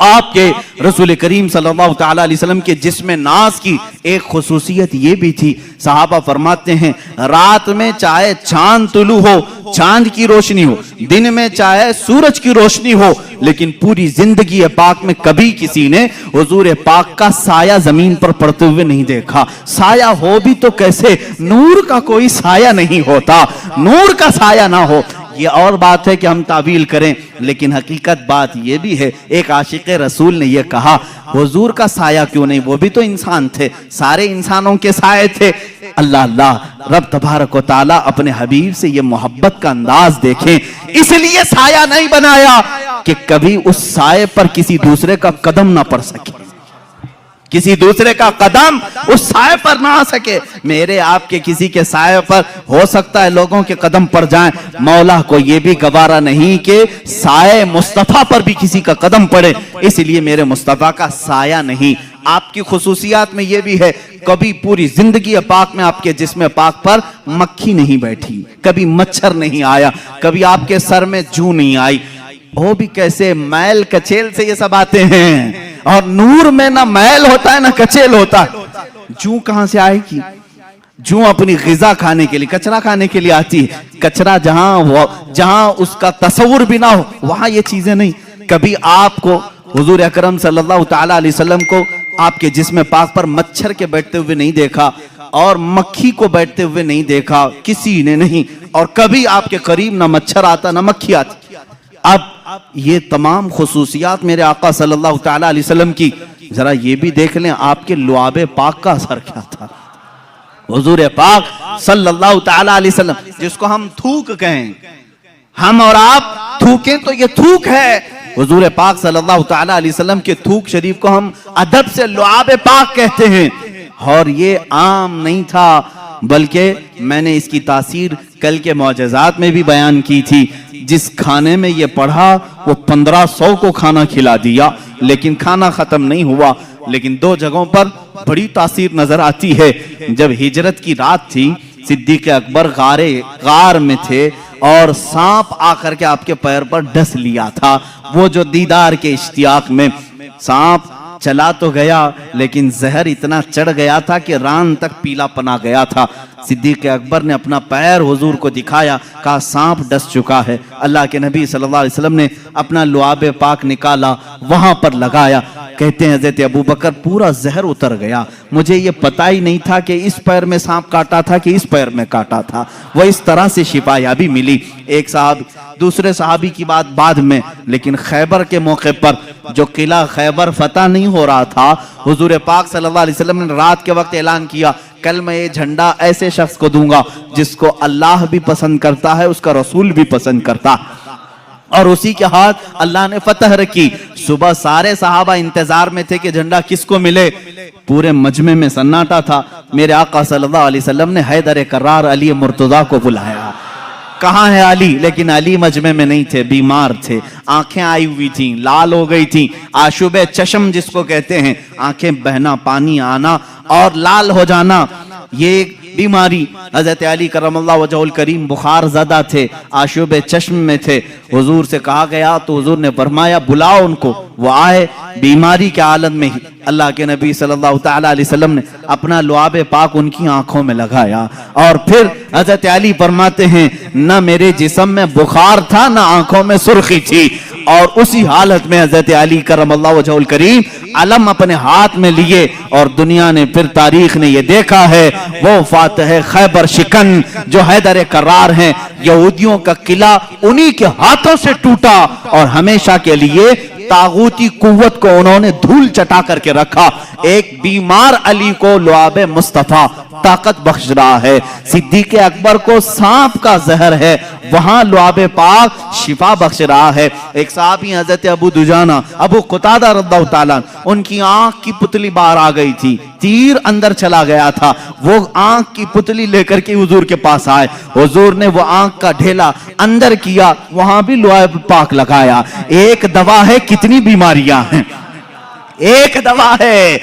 آپ کے رسول کریم صلی اللہ تعالی علیہ وسلم کے جسم ناز کی ایک خصوصیت یہ بھی تھی, صحابہ فرماتے ہیں رات میں چاہے چاند طلوع ہو, چاند کی روشنی ہو, دن میں چاہے سورج کی روشنی ہو, لیکن پوری زندگی پاک میں کبھی کسی نے حضور پاک کا سایہ زمین پر پڑتے ہوئے نہیں دیکھا. سایہ ہو بھی تو کیسے, نور کا کوئی سایہ نہیں ہوتا, نور کا سایہ نہ ہو. یہ اور بات ہے کہ ہم تعویل کریں, لیکن حقیقت بات یہ بھی ہے, ایک عاشق رسول نے یہ کہا حضور کا سایہ کیوں نہیں, وہ بھی تو انسان تھے, سارے انسانوں کے سائے تھے. اللہ رب تبارک و تعالیٰ اپنے حبیب سے یہ محبت کا انداز دیکھیں, اس لیے سایہ نہیں بنایا کہ کبھی اس سائے پر کسی دوسرے کا قدم نہ پڑ سکے, کسی دوسرے کا قدم اس سائے پر نہ آ سکے. میرے آپ کے کسی کے سائے پر ہو سکتا ہے لوگوں کے قدم پڑ جائیں, مولا کو یہ بھی گوارا نہیں کہ سائے مصطفیٰ پر بھی کسی کا قدم پڑے, اس لیے میرے مصطفیٰ کا سایہ نہیں. آپ کی خصوصیات میں یہ بھی ہے, کبھی پوری زندگی پاک میں آپ کے جسم پاک پر مکھی نہیں بیٹھی, کبھی مچھر نہیں آیا, کبھی آپ کے سر میں جوں نہیں آئی. وہ بھی کیسے, میل کچیل سے یہ سب آتے ہیں, اور نور میں نہ میل ہوتا ہے نہ کچیل ہوتا ہے. جوں کہاں سے آئے گی, جوں اپنی غذا کھانے کے لیے, کچرا کھانے کے لیے آتی ہے. کچرا جہاں اس کا تصور بھی نہ ہو وہاں یہ چیزیں نہیں. کبھی آپ کو حضور اکرم صلی اللہ تعالی علیہ وسلم کو آپ کے جسم پاک پر مچھر کے بیٹھتے ہوئے نہیں دیکھا, اور مکھی کو بیٹھتے ہوئے نہیں دیکھا, کسی نے نہیں. اور کبھی آپ کے قریب نہ مچھر آتا نہ مکھی آتی. اب یہ تمام خصوصیات میرے آقا صلی اللہ تعالی علیہ وسلم کی, ذرا یہ بھی دیکھ لیں آپ کے لعاب پاک کا اثر کیا تھا. حضور پاک صلی اللہ تعالی علیہ وسلم جس کو ہم تھوک کہیں, ہم اور آپ تھوکیں تو یہ تھوک ہے, حضور پاک صلی اللہ تعالی علیہ وسلم کے تھوک شریف کو ہم ادب سے لعاب پاک کہتے ہیں. اور یہ عام نہیں تھا, بلکہ میں نے اس کی تاثیر کل کے معجزات میں بھی بیان کی تھی. جس کھانے میں یہ پڑھا وہ 1500 کو کھانا کھلا دیا, لیکن کھانا ختم نہیں ہوا. لیکن دو جگہوں پر بڑی تاثیر نظر آتی ہے. جب ہجرت کی رات تھی, صدیق اکبر غار میں تھے, اور سانپ آ کر کے آپ کے پیر پر ڈس لیا تھا. وہ جو دیدار کے اشتیاق میں سانپ چلا تو گیا, لیکن زہر اتنا چڑھ گیا تھا کہ ران تک پیلا پنا گیا تھا. صدیق اکبر نے اپنا پیر حضور کو دکھایا, کہا سانپ ڈس چکا ہے. اللہ کے نبی صلی اللہ علیہ وسلم نے اپنا لعاب پاک نکالا, وہاں پر لگایا. کہتے ہیں حضرت ابوبکر پورا زہر اتر گیا, مجھے یہ پتا ہی نہیں تھا کہ اس پیر میں سانپ کاٹا تھا کہ اس پیر میں کاٹا تھا. وہ اس طرح سے شفا یابی ملی. ایک دوسرے صحابی کی بات بعد میں, لیکن خیبر کے موقع پر جو قلعہ خیبر فتح نہیں ہو رہا تھا, حضور پاک صلی اللہ علیہ وسلم نے رات کے وقت اعلان کیا, کل میں یہ جھنڈا ایسے شخص کو دوں گا جس کو اللہ بھی پسند کرتا ہے, اس کا رسول بھی پسند کرتا. اور اسی کے ہاتھ اللہ نے فتح رکھی. صبح سارے صحابہ انتظار میں تھے کہ جھنڈا کس کو ملے. پورے مجمع میں سناٹا تھا. میرے آقا صلی اللہ علیہ وسلم نے حیدر کرار علی مرتضیٰ کو بلایا. کہاں ہے علی؟ لیکن علی مجمع میں نہیں تھے, بیمار تھے, آنکھیں آئی ہوئی تھیں, لال ہو گئی تھیں, آشوب چشم جس کو کہتے ہیں, آنکھیں بہنا, پانی آنا اور لال ہو جانا. یہ بیماری. حضرت علی کرم اللہ وجہ الکریم بخار زدہ تھے, آشوب چشم میں تھے. حضور سے کہا گیا تو حضور نے فرمایا بلاؤ ان کو. وہ آئے, بیماری کے حالت میں ہی اللہ کے نبی صلی اللہ تعالی علیہ وسلم نے اپنا لعاب پاک ان کی آنکھوں میں لگایا, اور پھر حضرت علی فرماتے ہیں نہ میرے جسم میں بخار تھا نہ آنکھوں میں سرخی تھی, اور اسی حالت میں حضرت علی کرم اللہ وجہ الکریم علم اپنے ہاتھ میں لیے, اور دنیا نے پھر تاریخ نے یہ دیکھا ہے وہ فاتح خیبر شکن جو حیدر کرار ہیں, یہودیوں کا قلعہ انہی کے ہاتھوں سے ٹوٹا, اور ہمیشہ کے لیے طاغوتی قوت کو انہوں نے دھول چٹا کر کے رکھا. ایک بیمار علی کو لعاب مصطفیٰ طاقت بخش رہا ہے, صدیق اکبر کو سانپ کا زہر ہے, وہاں لعاب پاک شفا بخش رہا ہے. ایک صحابی حضرت ابو دجانہ ابو قتادہ رضی اللہ تعالیٰ, ان کی آنکھ کی پتلی باہر آ گئی تھی, تیر اندر چلا گیا تھا, وہ آنکھ کی پتلی لے کر کے حضور کے پاس آئے. حضور نے وہ آنکھ کا ڈھیلا اندر کیا, وہاں بھی لعاب پاک لگایا. ایک دوا ہے کتنی بیماریاں ہیں, ایک دوا ہے,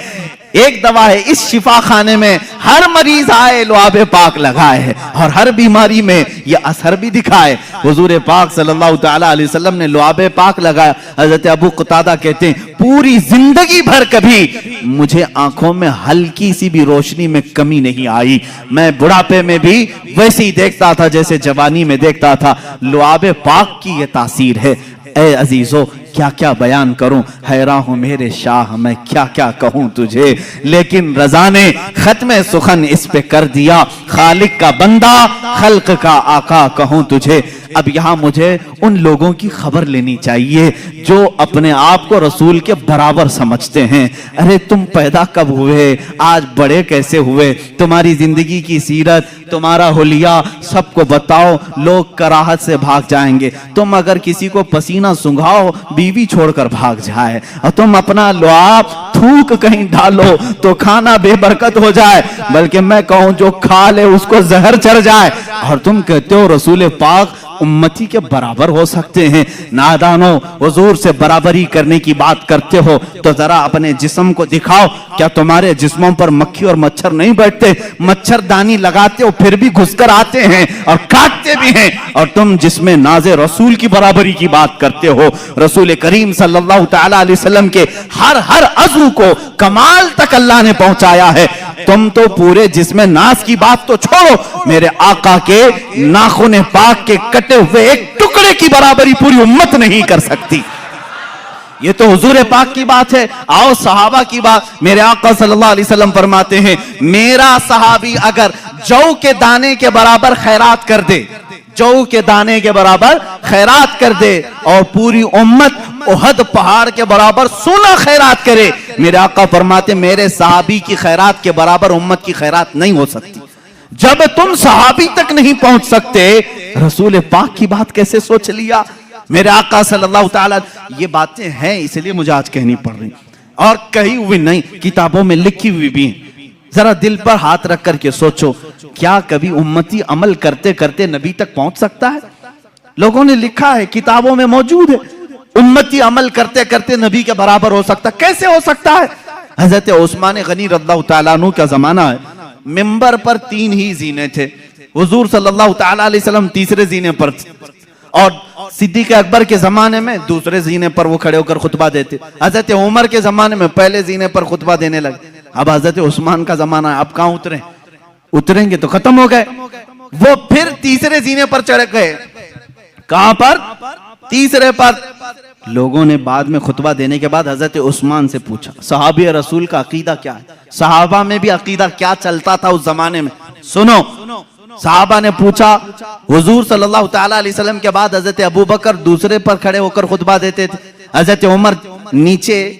ایک دوا ہے. اس شفا خانے میں ہر مریض آئے لعاب پاک لگائے, اور ہر بیماری میں یہ اثر بھی دکھائے. حضور پاک صلی اللہ تعالی علیہ وسلم نے لعاب پاک لگایا. حضرت ابو قتادہ کہتے ہیں پوری زندگی بھر کبھی مجھے آنکھوں میں ہلکی سی بھی روشنی میں کمی نہیں آئی, میں بڑھاپے میں بھی ویسے ہی دیکھتا تھا جیسے جوانی میں دیکھتا تھا. لعاب پاک کی یہ تاثیر ہے. اے عزیزو کیا کیا بیان کروں, حیران ہوں میرے شاہ میں کیا کیا کہوں تجھے, لیکن رضا نے ختم سخن اس پہ کر دیا. خالق کا بندہ خلق کا آقا کہوں تجھے. اب یہاں مجھے ان لوگوں کی خبر لینی چاہیے جو اپنے آپ کو رسول کے برابر سمجھتے ہیں. ارے تم پیدا کب ہوئے, آج بڑے کیسے ہوئے, تمہاری زندگی کی سیرت, تمہارا حلیہ سب کو بتاؤ, لوگ کراہت سے بھاگ جائیں گے. تم اگر کسی کو پسینہ سنگھاؤ بیوی چھوڑ کر بھاگ جائے, اور تم اپنا لعاب تھوک کہیں ڈالو تو کھانا بے برکت ہو جائے, بلکہ میں کہوں جو کھا لے اس کو زہر چڑھ جائے. اور تم کہتے ہو رسول پاک امتی کے برابر ہو سکتے ہیں. نادانو, حضور سے برابری کرنے کی بات کرتے ہو تو ذرا اپنے جسم کو دکھاؤ. کیا تمہارے جسموں پر مکھی اور مچھر نہیں بیٹھتے؟ مچھر دانی لگاتے ہو پھر بھی گھس کر آتے ہیں اور کاٹتے بھی ہیں, اور تم جس میں ناز رسول کی برابری کی بات کرتے ہو. رسول کریم صلی اللہ تعالی علیہ وسلم کے ہر عضو کو کمال تک اللہ نے پہنچایا ہے. تم تو پورے جسم ناز کی بات تو چھوڑو, میرے آقا کے ناخن پاک کے کٹے ہوئے ایک ٹکڑے کی برابری پوری امت نہیں کر سکتی. یہ تو حضور پاک کی بات ہے. آؤ صحابہ کی بات. میرے آقا صلی اللہ علیہ وسلم فرماتے ہیں میرا صحابی اگر جو کے دانے کے برابر خیرات کر دے, جو کے دانے کے برابر خیرات کر دے, اور پوری امت احد پہاڑ کے برابر سونا خیرات کرے, میرے آقا فرماتے میرے صحابی کی خیرات کے برابر امت کی خیرات نہیں ہو سکتی. جب تم صحابی تک نہیں پہنچ سکتے, رسول پاک کی بات کیسے سوچ لیا؟ میرے آقا صلی اللہ تعالیٰ, یہ باتیں ہیں اس لیے مجھے آج کہنی پڑ رہی, اور کہی ہوئی نہیں, کتابوں میں لکھی ہوئی بھی ہیں. ذرا دل پر ہاتھ رکھ کر کے سوچو, کیا کبھی امتی عمل کرتے کرتے نبی تک پہنچ سکتا ہے؟ لوگوں نے لکھا ہے, کتابوں میں موجود ہے, امتی عمل کرتے کرتے نبی کے برابر ہو سکتا. کیسے ہو سکتا ہے؟ حضرت عثمان غنی رضی اللہ تعالیٰ عنہ کا زمانہ ہے, منبر پر 3 ہی زینے تھے. حضور صلی اللہ تعالیٰ علیہ وسلم تیسرے زینے پر تھے, اور صدیق اکبر کے زمانے میں دوسرے زینے پر وہ کھڑے ہو کر خطبہ دیتے. حضرت عمر کے زمانے میں پہلے زینے پر خطبہ دینے لگے. اب حضرت عثمان کا زمانہ ہے, اب کہاں اتریں گے تو ختم ہو گئے. وہ پھر تیسرے زینے پر چڑھ گئے. کہاں پر؟ تیسرے پر. لوگوں نے بعد میں خطبہ دینے کے بعد حضرت عثمان سے پوچھا صحابی رسول کا عقیدہ کیا ہے؟ صحابہ میں بھی عقیدہ کیا چلتا تھا اس زمانے میں؟ سنو, صحابہ نے پوچھا. حضور صلی اللہ تعالیٰ علیہ وسلم کے بعد حضرت ابو بکر دوسرے پر کھڑے ہو کر خطبہ دیتے تھے, حضرت عمر نیچے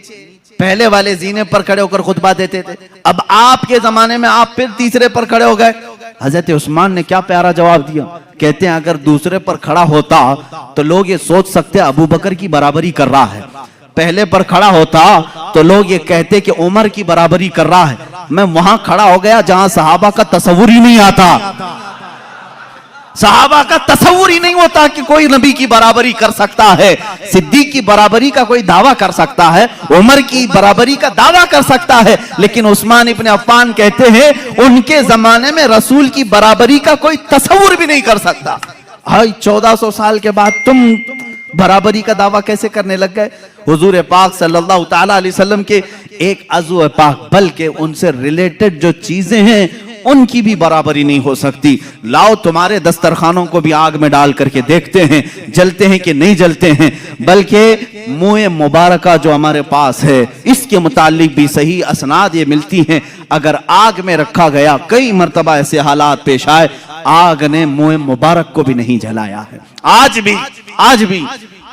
پہلے والے زینے پر کھڑے ہو کر خطبہ دیتے تھے. اب آپ کے زمانے میں آپ پھر تیسرے پر کھڑے ہو گئے. حضرت عثمان نے کیا پیارا جواب دیا, کہتے ہیں اگر دوسرے پر کھڑا ہوتا تو لوگ یہ سوچ سکتے ابو بکر کی برابری کر رہا ہے, پہلے پر کھڑا ہوتا تو لوگ یہ کہتے کہ عمر کی برابری کر رہا ہے. میں وہاں کھڑا ہو گیا جہاں صحابہ کا تصور ہی نہیں آتا. صحابہ کا تصور ہی نہیں ہوتا کہ کوئی نبی کی برابری کر سکتا ہے، صدیق کی برابری کا کوئی دعویٰ کر سکتا ہے، عمر کی برابری کا دعویٰ کر سکتا ہے، لیکن عثمان ابن عفان کہتے ہیں ان کے زمانے میں رسول کی برابری کا کوئی تصور بھی نہیں کر سکتا۔ 1400 سال کے بعد تم برابری کا دعویٰ کیسے کرنے لگ گئے؟ حضور پاک صلی اللہ تعالیٰ علیہ وسلم کے ایک عضو پاک بلکہ ان سے ریلیٹڈ جو چیزیں ہیں ان کی بھی برابری نہیں ہو سکتی۔ لاؤ تمہارے دسترخوانوں کو بھی آگ میں ڈال کر کے دیکھتے ہیں جلتے ہیں کہ نہیں جلتے ہیں، بلکہ منہ مبارکہ جو ہمارے پاس ہے اس کے متعلق بھی صحیح اسناد یہ ملتی ہیں، اگر آگ میں رکھا گیا کئی مرتبہ ایسے حالات پیش آئے آگ نے منہ مبارک کو بھی نہیں جلایا ہے۔ آج بھی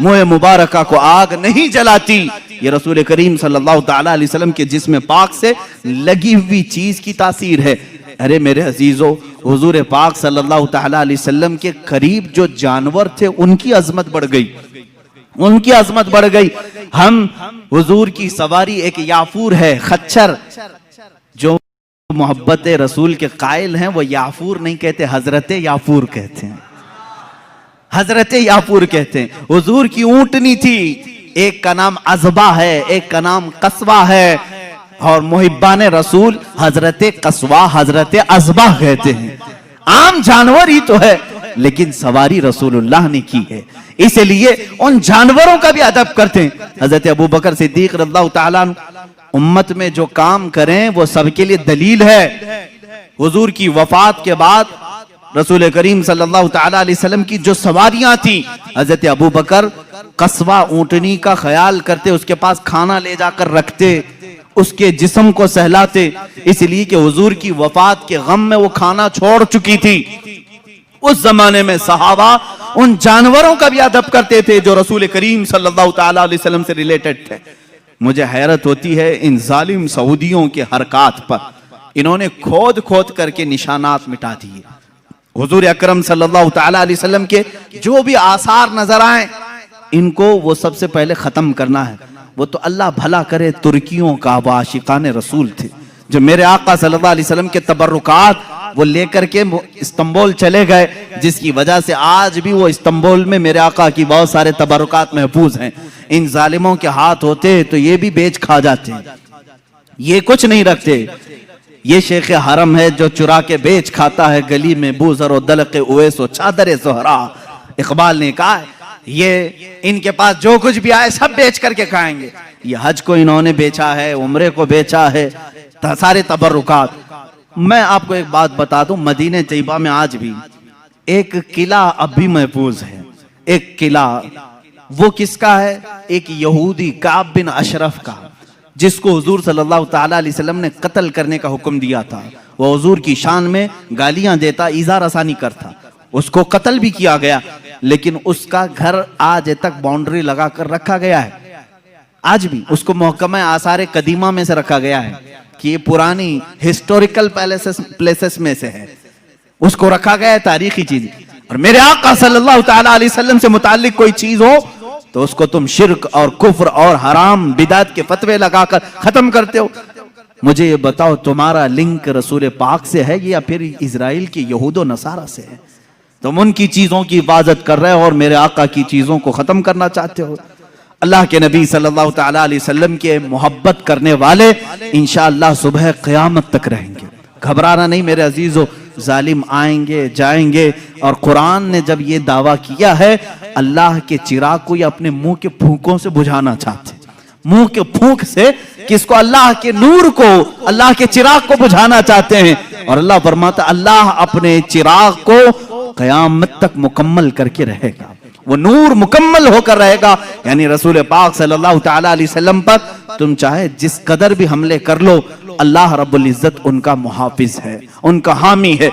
منہ مبارکہ کو آگ نہیں جلاتی، یہ رسول کریم صلی اللہ تعالیٰ علیہ وسلم کے جسم پاک سے لگی ہوئی چیز کی تاثیر ہے۔ ارے میرے عزیزو، حضور پاک صلی اللہ تعالیٰ علیہ وسلم کے قریب جو جانور تھے ان کی عظمت بڑھ گئی، ہم حضور کی سواری ایک یافور ہے، خچر، جو محبت رسول کے قائل ہیں وہ یافور نہیں کہتے، حضرت یافور کہتے ہیں، حضرت یافور کہتے ہیں۔ حضور کی اونٹنی تھی، ایک کا نام عزبہ ہے، ایک کا نام قصوہ ہے، اور محبان رسول حضرت قصوہ حضرت عزبہ کہتے ہیں۔ عام جانور ہی تو ہے لیکن سواری رسول اللہ نے کی ہے، اس لیے ان جانوروں کا بھی ادب کرتے ہیں۔ حضرت ابوبکر صدیق رضی اللہ تعالیٰ عنہ امت میں جو کام کریں وہ سب کے لیے دلیل ہے۔ حضور کی وفات کے بعد رسول کریم صلی اللہ تعالیٰ علیہ وسلم کی جو سواریاں تھیں، حضرت ابوبکر قصوہ اونٹنی کا خیال کرتے، اس کے پاس کھانا لے جا کر رکھتے، اس کے جسم کو سہلاتے، اس لیے کہ حضور کی وفات کے غم میں وہ کھانا چھوڑ چکی تھی۔ اس زمانے میں صحابہ ان جانوروں کا بھی ادب کرتے تھے جو رسول کریم صلی اللہ تعالیٰ علیہ وسلم سے ریلیٹڈ تھے۔ مجھے حیرت ہوتی ہے ان ظالم سعودیوں کے حرکات پر، انہوں نے کھود کھود کر کے نشانات مٹا دیے۔ حضور اکرم صلی اللہ تعالیٰ علیہ وسلم کے جو بھی آثار نظر آئیں ان کو وہ سب سے پہلے ختم کرنا ہے۔ وہ تو اللہ بھلا کرے ترکیوں کا وہ عاشقان رسول تھے جو میرے آقا صلی اللہ علیہ وسلم کے تبرکات وہ لے کر کے استنبول چلے گئے، جس کی وجہ سے آج بھی وہ استنبول میں میرے آقا کی بہت سارے تبرکات محفوظ ہیں۔ ان ظالموں کے ہاتھ ہوتے تو یہ بھی بیچ کھا جاتے، یہ کچھ نہیں رکھتے۔ یہ شیخ حرم ہے جو چرا کے بیچ کھاتا ہے، گلی میں بوزر و دلق اویس و چادر زہرا۔ اقبال نے کہا یہ ان کے پاس جو کچھ بھی آئے سب بیچ کر کے کھائیں گے۔ یہ حج کو انہوں نے بیچا ہے، عمرے کو بیچا ہے، سارے تبرکات۔ میں آپ کو ایک بات بتا دوں، مدینہ طیبہ میں آج بھی ایک قلعہ اب بھی محفوظ ہے، ایک قلعہ، وہ کس کا ہے؟ ایک یہودی کعب بن اشرف کا، جس کو حضور صلی اللہ تعالیٰ علیہ وسلم نے قتل کرنے کا حکم دیا تھا۔ وہ حضور کی شان میں گالیاں دیتا، ایذا رسانی کرتا، اس کو قتل بھی کیا گیا، لیکن اس کا گھر آج تک باؤنڈری لگا کر رکھا گیا ہے۔ آج بھی اس کو محکمہ آثار قدیمہ میں سے رکھا گیا ہے کہ یہ پرانی ہسٹوریکل پلیسز میں سے ہے، اس کو رکھا گیا ہے، تاریخی چیز۔ اور میرے آقا صلی اللہ تعالیٰ علیہ وسلم سے متعلق کوئی چیز ہو تو اس کو تم شرک اور کفر اور حرام بدعت کے فتوے لگا کر ختم کرتے ہو۔ مجھے یہ بتاؤ تمہارا لنک رسول پاک سے ہے یا پھر اسرائیل کی یہود و نصارہ سے ہے؟ تم ان کی چیزوں کی حفاظت کر رہے ہو اور میرے آقا کی چیزوں کو ختم کرنا چاہتے ہو۔ اللہ کے نبی صلی اللہ تعالیٰ علیہ وسلم کے محبت کرنے والے انشاءاللہ صبح قیامت تک رہیں گے۔ گھبرانا نہیں میرے عزیزو، ظالم آئیں گے جائیں گے، اور قرآن نے جب یہ دعویٰ کیا ہے اللہ کے چراغ کو یہ اپنے منہ کے پھونکوں سے بجھانا چاہتے ہیں، منہ کے پھونک سے کس کو؟ اللہ کے نور کو، اللہ کے چراغ کو بجھانا چاہتے ہیں، اور اللہ فرماتا اللہ اپنے چراغ کو قیامت تک مکمل کر کے رہے گا، وہ نور مکمل ہو کر رہے گا۔ یعنی رسول پاک صلی اللہ تعالیٰ علیہ وسلم پر تم چاہے جس قدر بھی حملے کر لو، اللہ رب العزت ان کا محافظ ہے، ان کا حامی ہے۔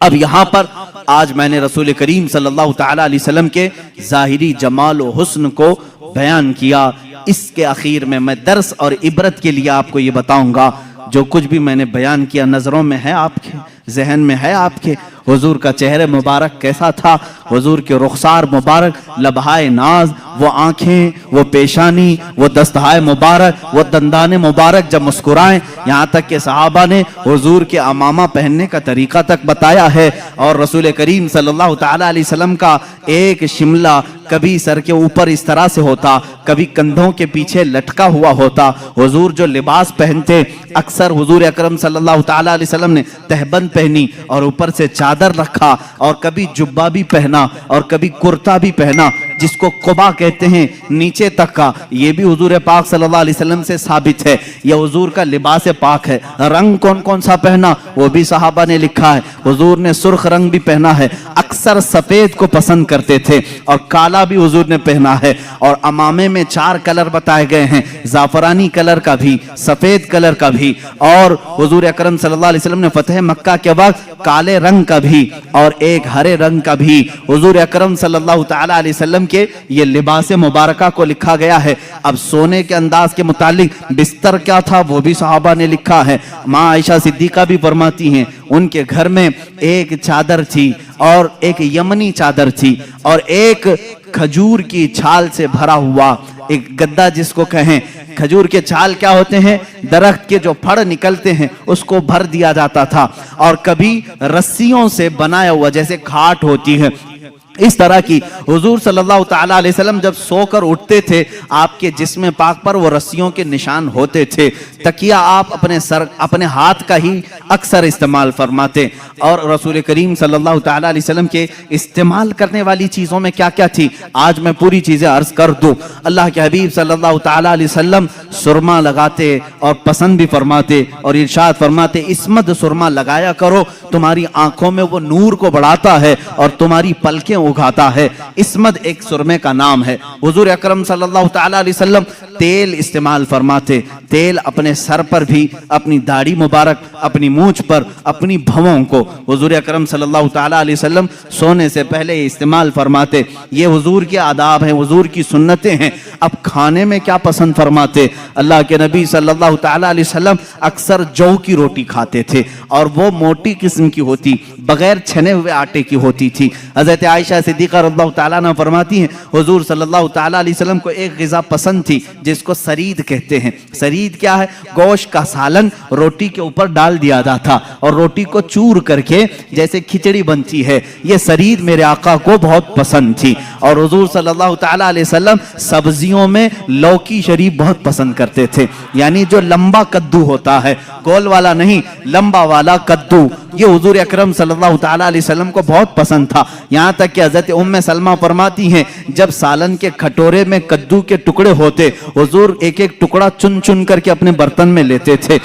اب یہاں پر آج میں نے رسول کریم صلی اللہ تعالیٰ علیہ وسلم کے ظاہری جمال و حسن کو بیان کیا۔ اس کے اخیر میں درس اور عبرت کے لیے آپ کو یہ بتاؤں گا، جو کچھ بھی میں نے بیان کیا نظروں میں ہے آپ کے، ذہن میں ہے آپ کے، حضور کا چہرہ مبارک کیسا تھا، حضور کے رخسار مبارک، لبہائے ناز، وہ آنکھیں، وہ پیشانی، وہ دستہائے مبارک، وہ دندان مبارک جب مسکرائیں، یہاں تک کہ صحابہ نے حضور کے عمامہ پہننے کا طریقہ تک بتایا ہے۔ اور رسول کریم صلی اللہ تعالیٰ علیہ وسلم کا ایک شملہ کبھی سر کے اوپر اس طرح سے ہوتا، کبھی کندھوں کے پیچھے لٹکا ہوا ہوتا۔ حضور جو لباس پہنتے، اکثر حضور اکرم صلی اللہ تعالیٰ علیہ وسلم نے تہبند پہنی اور اوپر سے چادر رکھا، اور کبھی جبہ بھی پہنا اور کبھی کرتا بھی پہنا، جس کو قبا کہتے ہیں، نیچے تک کا۔ یہ بھی حضور پاک صلی اللہ علیہ وسلم سے ثابت ہے، یہ حضور کا لباس پاک ہے۔ رنگ کون کون سا پہنا وہ بھی صحابہ نے لکھا ہے۔ حضور نے سرخ رنگ بھی پہنا ہے، اکثر سفید کو پسند کرتے تھے، اور کالا بھی حضور نے پہنا ہے۔ اور امامے میں 4 کلر بتائے گئے ہیں، زعفرانی کلر کا بھی، سفید کلر کا بھی، اور حضور اکرم صلی اللہ علیہ وسلم نے فتح مکہ کے وقت کالے رنگ کا بھی اور ایک ہرے رنگ کا بھی حضور اکرم صلی اللہ تعالیٰ علیہ وسلم کے یہ لباس مبارکہ کو لکھا گیا ہے۔ اب سونے کے انداز کے متعلق بستر کیا تھا وہ بھی صحابہ نے لکھا ہے۔ ماں عائشہ صدیقہ بھی فرماتی ہیں ان کے گھر میں ایک چادر تھی، اور ایک یمنی چادر تھی، اور ایک کھجور کی چھال سے بھرا ہوا ایک گدا، جس کو کہیں کھجور کے چھال کیا ہوتے ہیں، درخت کے جو پھڑ نکلتے ہیں اس کو بھر دیا جاتا تھا، اور کبھی رسیوں سے بنایا ہوا جیسے کھاٹ ہوتی ہے اس طرح کی۔ حضور صلی اللہ تعالیٰ علیہ وسلم جب سو کر اٹھتے تھے آپ کے جسم پاک پر وہ رسیوں کے نشان ہوتے تھے۔ تکیہ آپ اپنے ہاتھ کا ہی اکثر استعمال فرماتے۔ اور رسول کریم صلی اللہ تعالیٰ علیہ وسلم کے استعمال کرنے والی چیزوں میں کیا کیا تھی، آج میں پوری چیزیں عرض کر دوں۔ اللہ کے حبیب صلی اللہ تعالیٰ علیہ وسلم سرما لگاتے اور پسند بھی فرماتے، اور ارشاد فرماتے اسمد سرما لگایا کرو، تمہاری آنکھوں میں وہ نور کو بڑھاتا ہے اور تمہاری پلکیں اگاتا ہے۔ اسمد ایک سرمے کا نام ہے۔ حضور اکرم صلی اللہ تعالیٰ علیہ وسلم تیل استعمال فرماتے، تیل اپنے سر پر بھی، اپنی داڑھی مبارک، اپنی مونچھ پر، اپنی بھووں کو حضور اکرم صلی اللہ تعالیٰ علیہ وسلم سونے سے پہلے استعمال فرماتے۔ یہ حضور کے آداب ہیں، حضور کی سنتیں ہیں۔ اب کھانے میں کیا پسند فرماتے، اللہ کے نبی صلی اللہ تعالیٰ علیہ وسلم اکثر جو کی روٹی کھاتے تھے، اور وہ موٹی قسم کی ہوتی، بغیر چھنے ہوئے آٹے کی ہوتی تھی۔ حضرت عائشہ صدیقہ رضی اللہ تعالیٰ عنہ فرماتی ہیں حضور صلی اللہ تعالیٰ علیہ وسلم کو ایک غذا پسند تھی جس کو سرید کہتے ہیں۔ سرید کیا ہے، گوشت کا سالن روٹی کے اوپر ڈال دیا جاتا اور روٹی کو چور کر کے جیسے کھچڑی بنتی ہے، یہ سرید میرے آقا کو بہت پسند تھی۔ اور حضور صلی اللہ تعالیٰ علیہ وسلم سبزیوں میں لوکی شریف بہت پسند کرتے تھے، یعنی جو لمبا کدو ہوتا ہے، گول والا نہیں، لمبا والا کدو، یہ حضور اکرم صلی اللہ تعالیٰ علیہ وسلم کو بہت پسند تھا۔ یہاں تک کہ حضرت ام سلمہ فرماتی ہیں جب سالن کے کھٹورے میں کدو کے ٹکڑے ہوتے، حضور ایک ایک ٹکڑا چن چن کر کے اپنے برتن میں لیتے تھے۔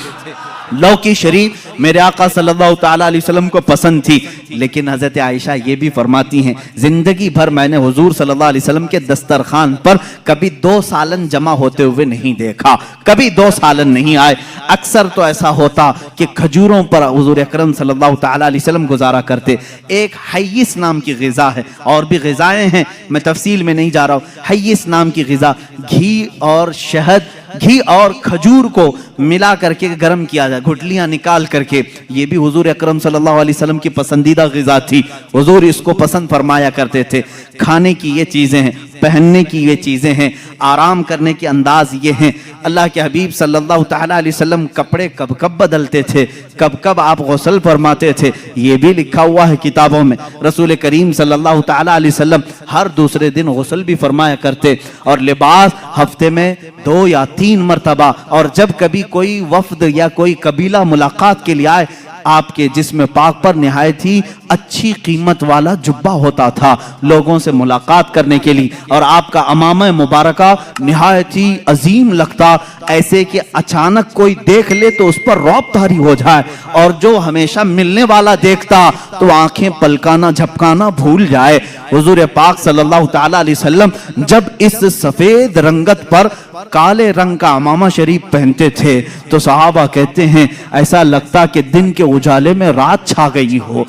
لوکی شریف میرے آقا صلی اللہ تعالیٰ علیہ وسلم کو پسند تھی، لیکن حضرت عائشہ یہ بھی فرماتی ہیں زندگی بھر میں نے حضور صلی اللہ علیہ وسلم کے دسترخوان پر کبھی 2 سالن جمع ہوتے ہوئے نہیں دیکھا، کبھی 2 سالن نہیں آئے۔ اکثر تو ایسا ہوتا کہ کھجوروں پر حضور اکرم صلی اللہ تعالیٰ علیہ وسلم گزارا کرتے۔ ایک حیث نام کی غذا ہے، اور بھی غذائیں ہیں، میں تفصیل میں نہیں جا رہا ہوں۔ حیث نام کی غذا، گھی اور شہد، گھی اور کھجور کو ملا کر کے گرم کیا جائے، گھٹلیاں نکال کر کے، یہ بھی حضور اکرم صلی اللہ علیہ وسلم کی پسندیدہ غذا تھی۔ حضور اس کو پسند فرمایا کرتے تھے۔ کھانے کی یہ چیزیں ہیں، پہننے کی یہ چیزیں ہیں، آرام کرنے کے انداز یہ ہیں۔ اللہ کے حبیب صلی اللہ تعالیٰ علیہ وسلم کپڑے کب کب بدلتے تھے، کب کب آپ غسل فرماتے تھے، یہ بھی لکھا ہوا ہے کتابوں میں۔ رسول کریم صلی اللہ تعالیٰ علیہ وسلم ہر دوسرے دن غسل بھی فرمایا کرتے، اور لباس ہفتے میں 2 یا 3 مرتبہ، اور جب کبھی کوئی وفد یا کوئی قبیلہ ملاقات کے لیے آئے، آپ کے جسم پاک پر نہایت ہی اچھی قیمت والا جبہ ہوتا تھا لوگوں سے ملاقات کرنے کے لیے، اور آپ کا امامہ مبارکہ نہایت ہی عظیم لگتا، ایسے کہ اچانک کوئی دیکھ لے تو اس پر رعب طاری ہو جائے، اور جو ہمیشہ ملنے والا دیکھتا تو آنکھیں پلکانا جھپکانا بھول جائے۔ حضور پاک صلی اللہ تعالیٰ علیہ وسلم جب اس سفید رنگت پر کالے رنگ کا امامہ شریف پہنتے تھے تو صحابہ کہتے ہیں ایسا لگتا کہ دن کے اجالے میں رات چھا گئی ہو۔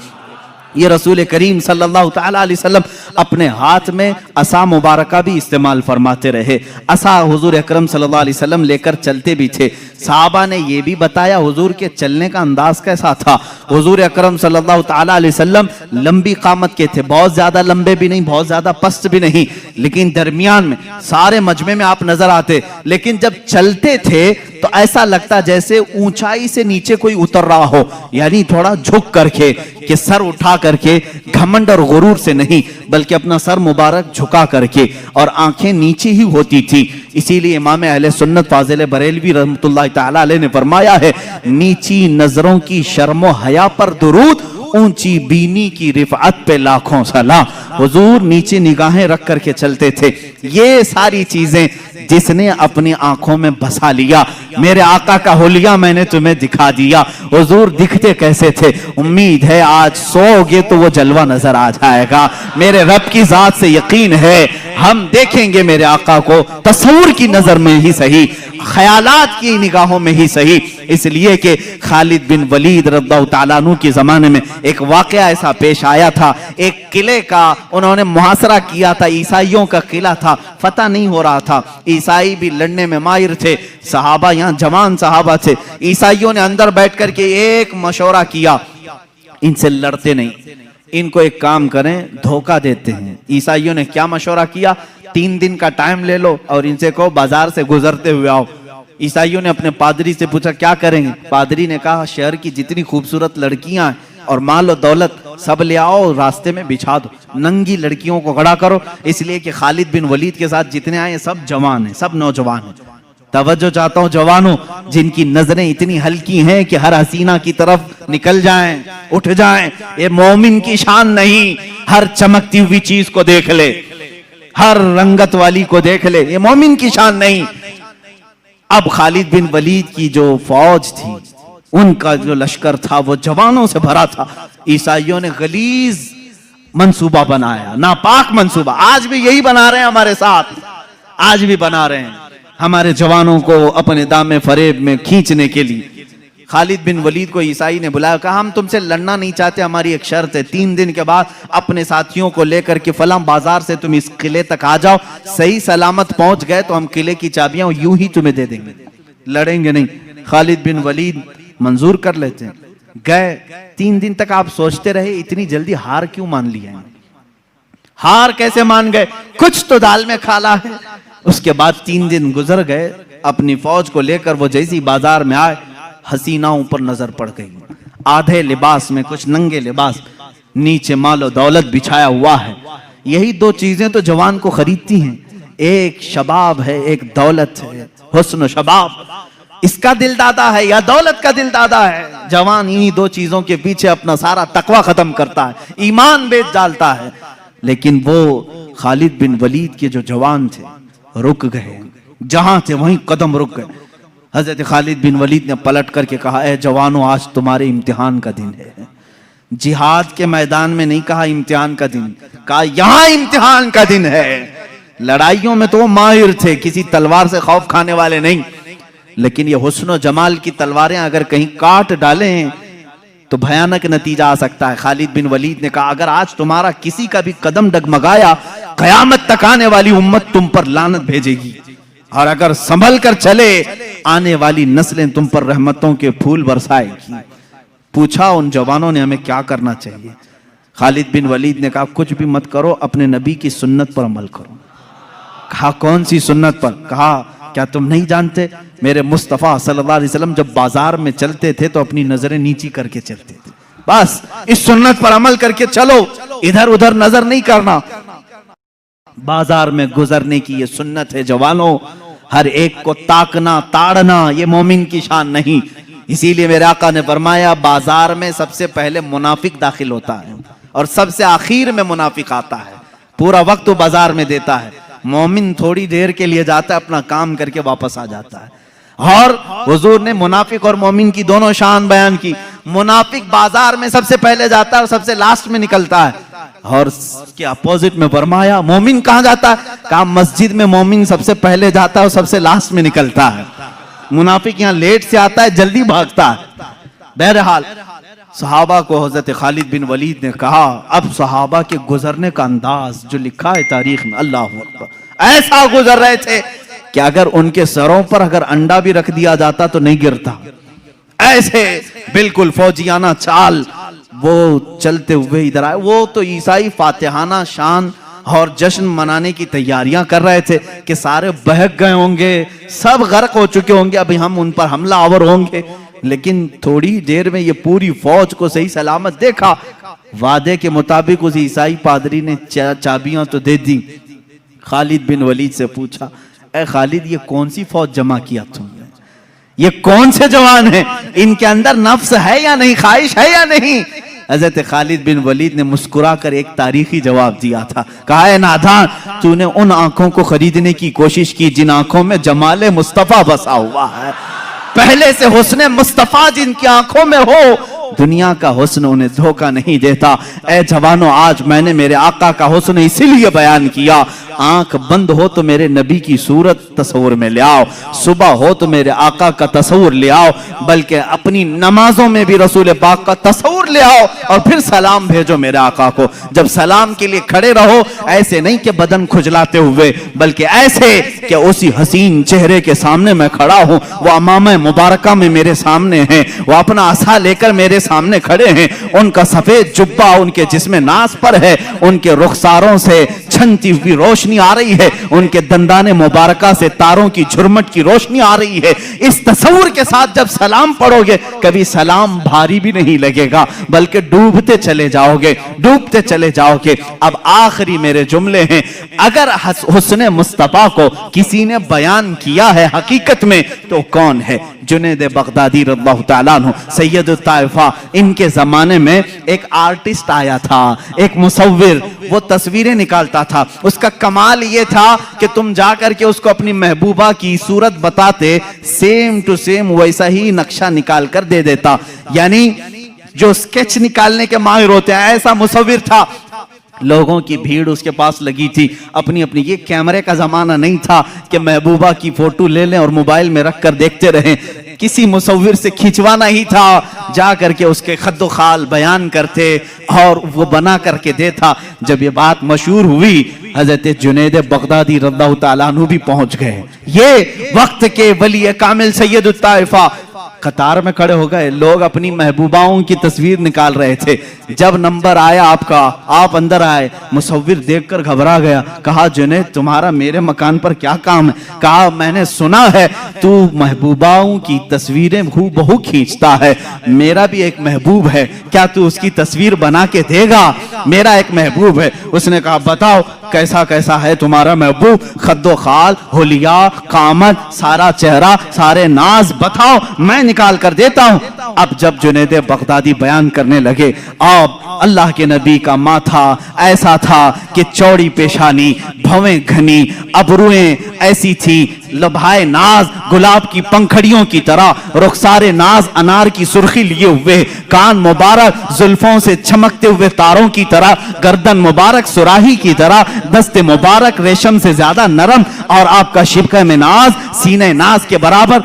یہ رسول کریم صلی اللہ تعالیٰ علیہ وسلم اپنے ہاتھ میں عصا مبارکہ بھی استعمال فرماتے رہے. عصا حضور اکرم صلی اللہ علیہ وسلم لے کر چلتے بھی تھے. صحابہ نے یہ بھی بتایا حضور کے چلنے کا انداز کیسا تھا. حضور اکرم صلی اللہ تعالیٰ علیہ وسلم لمبی قامت کے تھے, بہت زیادہ لمبے بھی نہیں, بہت زیادہ پست بھی نہیں, لیکن درمیان میں سارے مجمع میں آپ نظر آتے. لیکن جب چلتے تھے تو ایسا لگتا جیسے اونچائی سے نیچے کوئی اتر رہا ہو, یعنی تھوڑا جھک کر کے, کہ سر اٹھا کر کے, گھمنڈ اور غرور سے نہیں, بلکہ اپنا سر مبارک جھکا کر کے, اور آنکھیں نیچے ہی ہوتی تھی. اسی لیے امام اہل سنت فاضل بریلوی رحمۃ اللہ تعالی علیہ نے فرمایا ہے, نیچی نظروں کی شرم و حیا پر درود, اونچی بینی کی رفعت پہ لاکھوں سلام. حضور نیچے نگاہیں رکھ کر کے چلتے تھے. یہ ساری چیزیں جس نے اپنی آنکھوں میں بسا لیا, میرے آقا کا حلیہ میں نے تمہیں دکھا دیا. حضور دکھتے کیسے تھے؟ امید ہے آج سو گے تو وہ جلوہ نظر آ جائے گا. میرے رب کی ذات سے یقین ہے ہم دیکھیں گے میرے آقا کو, تصور کی نظر میں ہی صحیح, خیالات کی نگاہوں میں ہی صحیح. اس لیے کہ خالد بن ولید رضی اللہ تعالیٰ عنہ کے زمانے میں ایک واقعہ ایسا پیش آیا تھا. ایک قلعے کا انہوں نے محاصرہ کیا تھا, عیسائیوں کا قلعہ تھا, فتح نہیں ہو رہا تھا. عیسائی بھی لڑنے میں ماہر تھے, صحابہ یہاں جوان صحابہ تھے. عیسائیوں نے اندر بیٹھ کر کے ایک مشورہ کیا, ان سے لڑتے نہیں, ان کو ایک کام کریں, دھوکہ دیتے ہیں. عیسائیوں نے کیا مشورہ کیا؟ 3 دن کا ٹائم لے لو اور ان سے کہو بازار سے گزرتے ہوئے آؤ. عیسائیوں نے اپنے پادری سے پوچھا کیا کریں گے؟ پادری نے کہا شہر کی جتنی خوبصورت لڑکیاں ہیں اور مال و دولت سب لے آؤ, راستے میں بچھا دو, ننگی لڑکیوں کو کھڑا کرو. اس لیے کہ خالد بن ولید کے ساتھ جتنے آئے سب جوان ہیں, سب نوجوان ہیں. توجہ چاہتا ہوں جوانوں, جن کی نظریں اتنی ہلکی ہیں کہ ہر حسینہ کی طرف نکل جائیں, اٹھ جائیں. یہ مومن کی شان نہیں, ہر چمکتی ہوئی چیز کو دیکھ لے, ہر رنگت والی کو دیکھ لے, یہ مومن کی شان نہیں. اب خالد بن ولید کی جو فوج تھی, ان کا جو لشکر تھا وہ جوانوں سے بھرا تھا. عیسائیوں نے غلیظ منصوبہ بنایا, ناپاک منصوبہ. آج بھی یہی بنا رہے ہیں ہمارے ساتھ, آج بھی بنا رہے ہیں ہمارے جوانوں کو اپنے دام فریب میں کھینچنے کے لیے. خالد بن ولید کو عیسائی نے بلایا, کہا ہم تم سے لڑنا نہیں چاہتے, ہماری ایک شرط ہے, 3 دن کے بعد اپنے ساتھیوں کو لے کر کے فلاں بازار سے تم اس قلعے تک آ جاؤ, صحیح سلامت پہنچ گئے تو ہم قلعے کی چابیاں یوں ہی تمہیں دے دیں گے, لڑیں گے نہیں. خالد بن ولید منظور کر لیتے ہیں. گئے 3 دن تک آپ سوچتے رہے اتنی جلدی ہار کیوں مان لیا ہے؟ ہار کیسے مان گئے؟ کچھ تو دال میں کھالا ہے. اس کے بعد 3 دن گزر گئے, اپنی فوج کو لے کر وہ جیسی بازار میں آئے, حسیناؤں پر نظر پڑ گئی, آدھے لباس میں, کچھ ننگے لباس, نیچے مال و دولت بچھایا ہوا ہے. یہی 2 چیزیں تو جوان کو خریدتی ہیں, ایک شباب ہے, ایک دولت ہے, حسن و شباب. اس کا دل دادا ہے یا دولت کا دل دادا ہے؟ جوان انہی 2 چیزوں کے پیچھے اپنا سارا تقوی ختم کرتا ہے, ایمان بیچ ڈالتا ہے. لیکن وہ خالد بن ولید کے جو جوان تھے رک گئے, جہاں تھے وہیں قدم رک گئے. حضرت خالد بن ولید نے پلٹ کر کے کہا, اے جوانوں آج تمہارے امتحان کا دن ہے. جہاد کے میدان میں نہیں کہا امتحان کا دن, کہا یہاں امتحان کا دن ہے. لڑائیوں میں تو وہ ماہر تھے, کسی تلوار سے خوف کھانے والے نہیں, لیکن یہ حسن و جمال کی تلواریں اگر کہیں کاٹ ڈالیں تو بھیانک نتیجہ آ سکتا ہے. خالد بن ولید نے کہا اگر آج تمہارا کسی کا بھی قدم ڈگمگایا, قیامت تک آنے والی امت تم پر لعنت بھیجے گی, اور اگر سنبھل کر چلے آنے والی نسلیں تم پر رحمتوں کے پھول برسائے گی. پوچھا ان جوانوں نے ہمیں کیا کرنا چاہیے؟ خالد بن ولید نے کہا کچھ بھی مت کرو, اپنے نبی کی سنت پر عمل کرو. کہا کون سی سنت پر؟ کہا کیا تم نہیں جانتے میرے مصطفیٰ صلی اللہ علیہ وسلم جب بازار میں چلتے تھے تو اپنی نظریں نیچی کر کے چلتے تھے, بس اس سنت پر عمل کر کے چلو, ادھر ادھر نظر نہیں کرنا. بازار میں گزرنے کی یہ سنت ہے جوانوں, ہر ایک کو تاکنا تاڑنا یہ مومن کی شان نہیں. اسی لیے میرے آقا نے فرمایا بازار میں سب سے پہلے منافق داخل ہوتا ہے اور سب سے آخر میں منافق آتا ہے. پورا وقت وہ بازار میں دیتا ہے, مومن تھوڑی دیر کے لیے جاتا ہے, اپنا کام کر کے واپس آ جاتا ہے. اور حضور نے منافق اور مومن کی دونوں شان بیان کی. منافق بازار میں سب سے پہلے جاتا ہے اور سب سے لاسٹ میں نکلتا ہے, اور اس کے اپوزٹ میں فرمایا مومن کہاں جاتا ہے؟ کہا مسجد میں مومن سب سے پہلے جاتا ہے اور سب سے لاسٹ میں نکلتا ہے. منافق یہاں لیٹ سے آتا ہے, جلدی بھاگتا ہے. بہرحال صحابہ کو حضرت خالد بن ولید نے کہا، اب صحابہ کے گزرنے کا انداز جو لکھا ہے تاریخ میں، اللہ اکبر، ایسا گزر رہے تھے کہ اگر ان کے سروں پر اگر انڈا بھی رکھ دیا جاتا تو نہیں گرتا، ایسے بالکل فوجیانہ چال وہ چلتے ہوئے ادھر آئے۔ وہ تو عیسائی فاتحانہ شان اور جشن منانے کی تیاریاں کر رہے تھے کہ سارے بہک گئے ہوں گے، سب غرق ہو چکے ہوں گے، ابھی ہم ان پر حملہ آور ہوں گے۔ لیکن تھوڑی دیر میں یہ پوری فوج کو صحیح سلامت دیکھا۔ وعدے کے مطابق اس عیسائی پادری نے چابیاں تو دے دی۔ خالد بن ولید سے پوچھا، اے خالد یہ کون سی فوج جمع کیا تم نے؟ یہ کون سے جوان ہیں؟ ان کے اندر نفس ہے یا نہیں، خواہش ہے یا نہیں؟ حضرت خالد بن ولید نے مسکرا کر ایک تاریخی جواب دیا تھا، کہا اے نادان، تو نے ان آنکھوں کو خریدنے کی کوشش کی جن آنکھوں میں جمال مصطفیٰ بسا ہوا ہے، پہلے سے حسن مصطفیٰ جن کی آنکھوں میں ہو، دنیا کا حسن انہیں دھوکہ نہیں دیتا۔ اے جوانوں، آج میں نے میرے آقا کا حسن اسی لیے بیان کیا، آنکھ بند ہو تو میرے نبی کی صورت تصور میں لے آؤ، صبح ہو تو میرے آقا کا تصور لے آؤ، بلکہ اپنی نمازوں میں بھی رسول پاک کا تصور لے آؤ، اور پھر سلام بھیجو میرے آقا کو۔ جب سلام کے لیے کھڑے رہو، ایسے نہیں کہ بدن کھجلاتے ہوئے، بلکہ ایسے کہ اسی حسین چہرے کے سامنے میں کھڑا ہوں، وہ امامہ مبارکہ میں میرے سامنے ہیں، وہ اپنا عصا لے کر میرے سامنے کھڑے ہیں، ان کا سفید جبہ ان کے جسم ناز پر ہے، ان کے رخساروں سے چھنتی ہوئی روشنی آ رہی ہے، ان کے دندان مبارکہ سے تاروں کی جھرمٹ کی روشنی آ رہی ہے۔ اس تصور کے ساتھ جب سلام پڑھو گے، کبھی سلام بھاری بھی نہیں لگے گا، بلکہ ڈوبتے چلے جاؤ گے، ڈوبتے چلے جاؤ گے۔ اب آخری میرے جملے ہیں، اگر حسن مصطفیٰ کو کسی نے بیان کیا ہے حقیقت میں تو کون ہے؟ جنید بغدادی رضی اللہ تعالیٰ عنہ، سید الطائفہ۔ ان کے زمانے میں ایک آرٹسٹ آیا تھا، ایک مصور، وہ تصویریں نکالتا تھا۔ اس کا کمال یہ تھا کہ تم جا کر کے اس کو اپنی محبوبہ کی صورت بتاتے، سیم ٹو سیم ویسا ہی نقشہ نکال کر دے دیتا، یعنی جو سکیچ نکالنے کے ماہر ہوتے ہیں، ایسا مصور تھا۔ لوگوں کی بھیڑ اس کے پاس لگی تھی، اپنی یہ کیمرے کا زمانہ نہیں تھا کہ محبوبہ کی فوٹو لے لیں اور موبائل میں رکھ کر دیکھتے رہیں، کسی مصور سے کھنچوانا ہی تھا، جا کر کے اس کے خد و خال بیان کرتے اور وہ بنا کر کے دیتا۔ جب یہ بات مشہور ہوئی، حضرت جنید بغدادی رضی اللہ تعالیٰ عنہ بھی پہنچ گئے۔ یہ وقت کے ولی کامل سید الطائفہ قطار میں کھڑے ہو گئے، لوگ اپنی محبوباؤں کی تصویر نکال رہے تھے۔ جب نمبر آیا آپ کا، آپ اندر آئے، مصور دیکھ کر گھبرا گیا، کہا جنید تمہارا میرے مکان پر کیا کام ہے؟ کہا میں نے سنا ہے تو محبوباؤں کی تصویریں ہو بہو کھینچتا ہے، میرا بھی ایک محبوب ہے، کیا تو اس کی تصویر بنا کے دے گا؟ میرا ایک محبوب ہے۔ اس نے کہا بتاؤ کیسا کیسا ہے تمہارا محبوب؟ خد و خال، حلیہ، قامت، سارا چہرہ، سارے ناز بتاؤ، میں نکال کر دیتا ہوں۔ اب جب جنید بغدادی بیان کرنے لگے، اب اللہ کے نبی کا ماتھا ایسا تھا کہ چوڑی پیشانی، بھویں گھنی، ابرویں ایسی تھی، لبھائے ناز گلاب کی پنکھڑیوں کی طرح، رخسار ناز انار کی سرخی لیے ہوئے، کان مبارک زلفوں سے چمکتے ہوئے تاروں کی طرح، گردن مبارک سراہی کی طرح، دست مبارک ریشم سے زیادہ نرم، اور آپ کا شبکہ میں ناز سینے ناز کے برابر۔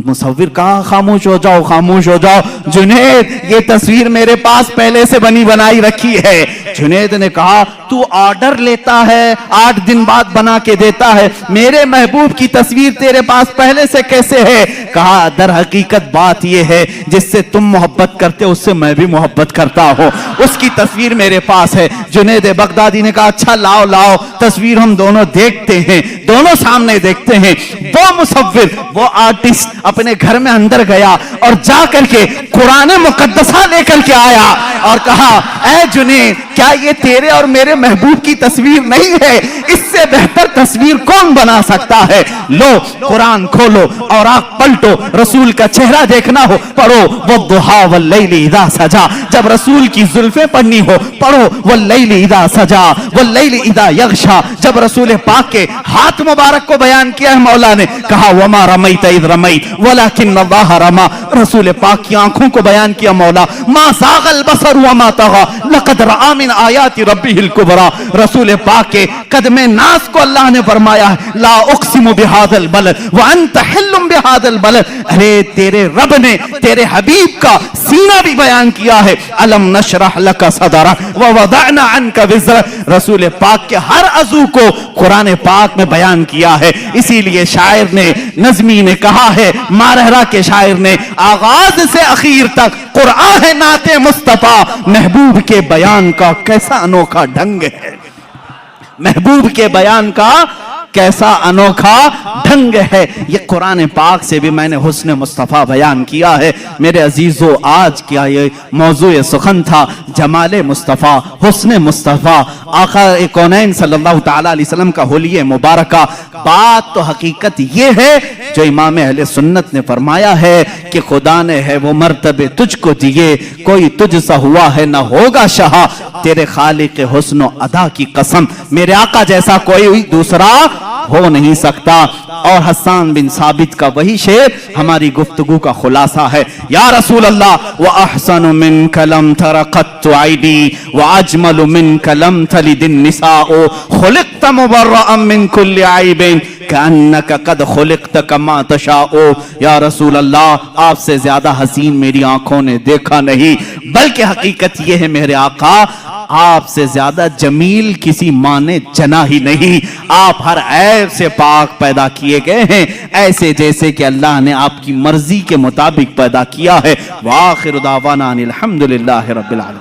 مصور کہا خاموش ہو جاؤ، خاموش ہو جاؤ، جنید یہ تصویر میرے پاس پہلے سے بنی بنائی رکھی ہے۔ جنید نے کہا تو آرڈر لیتا ہے، 8 دن بعد بنا کے دیتا ہے، میرے محبوب کی تصویر تیرے پاس پہلے سے کیسے ہے؟ کہا در حقیقت بات یہ ہے جس سے تم محبت کرتے اس سے میں بھی محبت کرتا ہوں، اس کی تصویر میرے پاس ہے۔ جنید بغدادی نے کہا اچھا لاؤ لاؤ تصویر ہم دونوں دیکھتے ہیں، دونوں سامنے دیکھتے ہیں۔ وہ مصور، وہ آرٹسٹ اپنے گھر میں اندر گیا اور جا کر کے قرآن مقدسہ لے کر کے آیا اور کہا اے جنید کیا یہ تیرے اور میرے محبوب کی تصویر نہیں ہے؟ اس سے بہتر تصویر کون بنا سکتا ہے؟ لو قرآن کھولو اور آنکھ پلٹو، رسول کا چہرہ دیکھنا ہو پڑھو والضحیٰ واللیل اذا سجا، جب رسول کی زلفیں پڑھنی ہو پڑھو واللیل اذا سجا واللیل اذا یغشا، جب رسول پاک کے ہاتھ مبارک کو بیان کیا ہے مولا نے، کہا وما رمیت اذ رمیت ولکن اللہ رما، رسول پاک کی آنکھوں کو بیان کیا مولا، ما زاغ البصر وما طغى، لقد رآ من آیات ربہ الکبریٰ، رسول پاک کے قدم ناز کو اللہ نے فرمایا ہے لا اقسم بہذا البلد وانت حل بہذا البلد، ارے تیرے رب نے تیرے حبیب کا سینہ بھی بیان کیا ہے، الم نشرح لک صدرک ووضعنا عنک وزرک، رسول پاک کے ہر عضو کو قرآن پاک میں بیان کیا ہے۔ اسی لیے شاعر نے، نظمی نے کہا ہے، مارہرہ کے شاعر نے، آغاز سے اخیر تک قرآن ہے نعت مصطفیٰ، محبوب کے بیان کا کیسا انوکھا ڈھنگ ہے، محبوب کے بیان کا کیسا انوکھا ڈھنگ ہے۔ یہ قرآن پاک سے بھی میں نے حسن مصطفیٰ بیان کیا ہے۔ میرے عزیزو، آج کیا یہ موضوع سخن تھا، جمال مصطفیٰ، حسن مصطفیٰ، آقا کونین صلی اللہ تعالیٰ علیہ وسلم کا حلیہ مبارکہ۔ بات تو حقیقت یہ ہے جو امام اہل سنت نے فرمایا ہے کہ خدا نے ہے وہ مرتبے تجھ کو دیے، کوئی تجھ سا ہوا ہے نہ ہوگا شہا، تیرے خالق حسن و ادا کی قسم، میرے آقا جیسا کوئی دوسرا ہو نہیں سکتا۔ اور حسان بن ثابت کا وہی شعر ہماری گفتگو کا خلاصہ ہے، یا رسول اللہ وَأَحْسَنُ مِنْكَ لَمْ تَرَ قَطُّ عَيْنِي وَأَجْمَلُ مِنْكَ لَمْ تَلِدِ النِّسَاءُ خُلِقْتَ مُبَرَّأً مِنْ كُلِّ عَيْبٍ كَأَنَّكَ قَدْ خُلِقْتَ كَمَا تَشَاءُ، یا رسول اللہ آپ سے زیادہ حسین میری آنکھوں نے دیکھا نہیں، بلکہ حقیقت یہ ہے میرے آقا آپ سے زیادہ جمیل کسی ماں نے جنا ہی نہیں، آپ ہر عیب سے پاک پیدا کیے گئے ہیں، ایسے جیسے کہ اللہ نے آپ کی مرضی کے مطابق پیدا کیا ہے۔ وآخر دعوانا ان الحمدللہ رب العالمین۔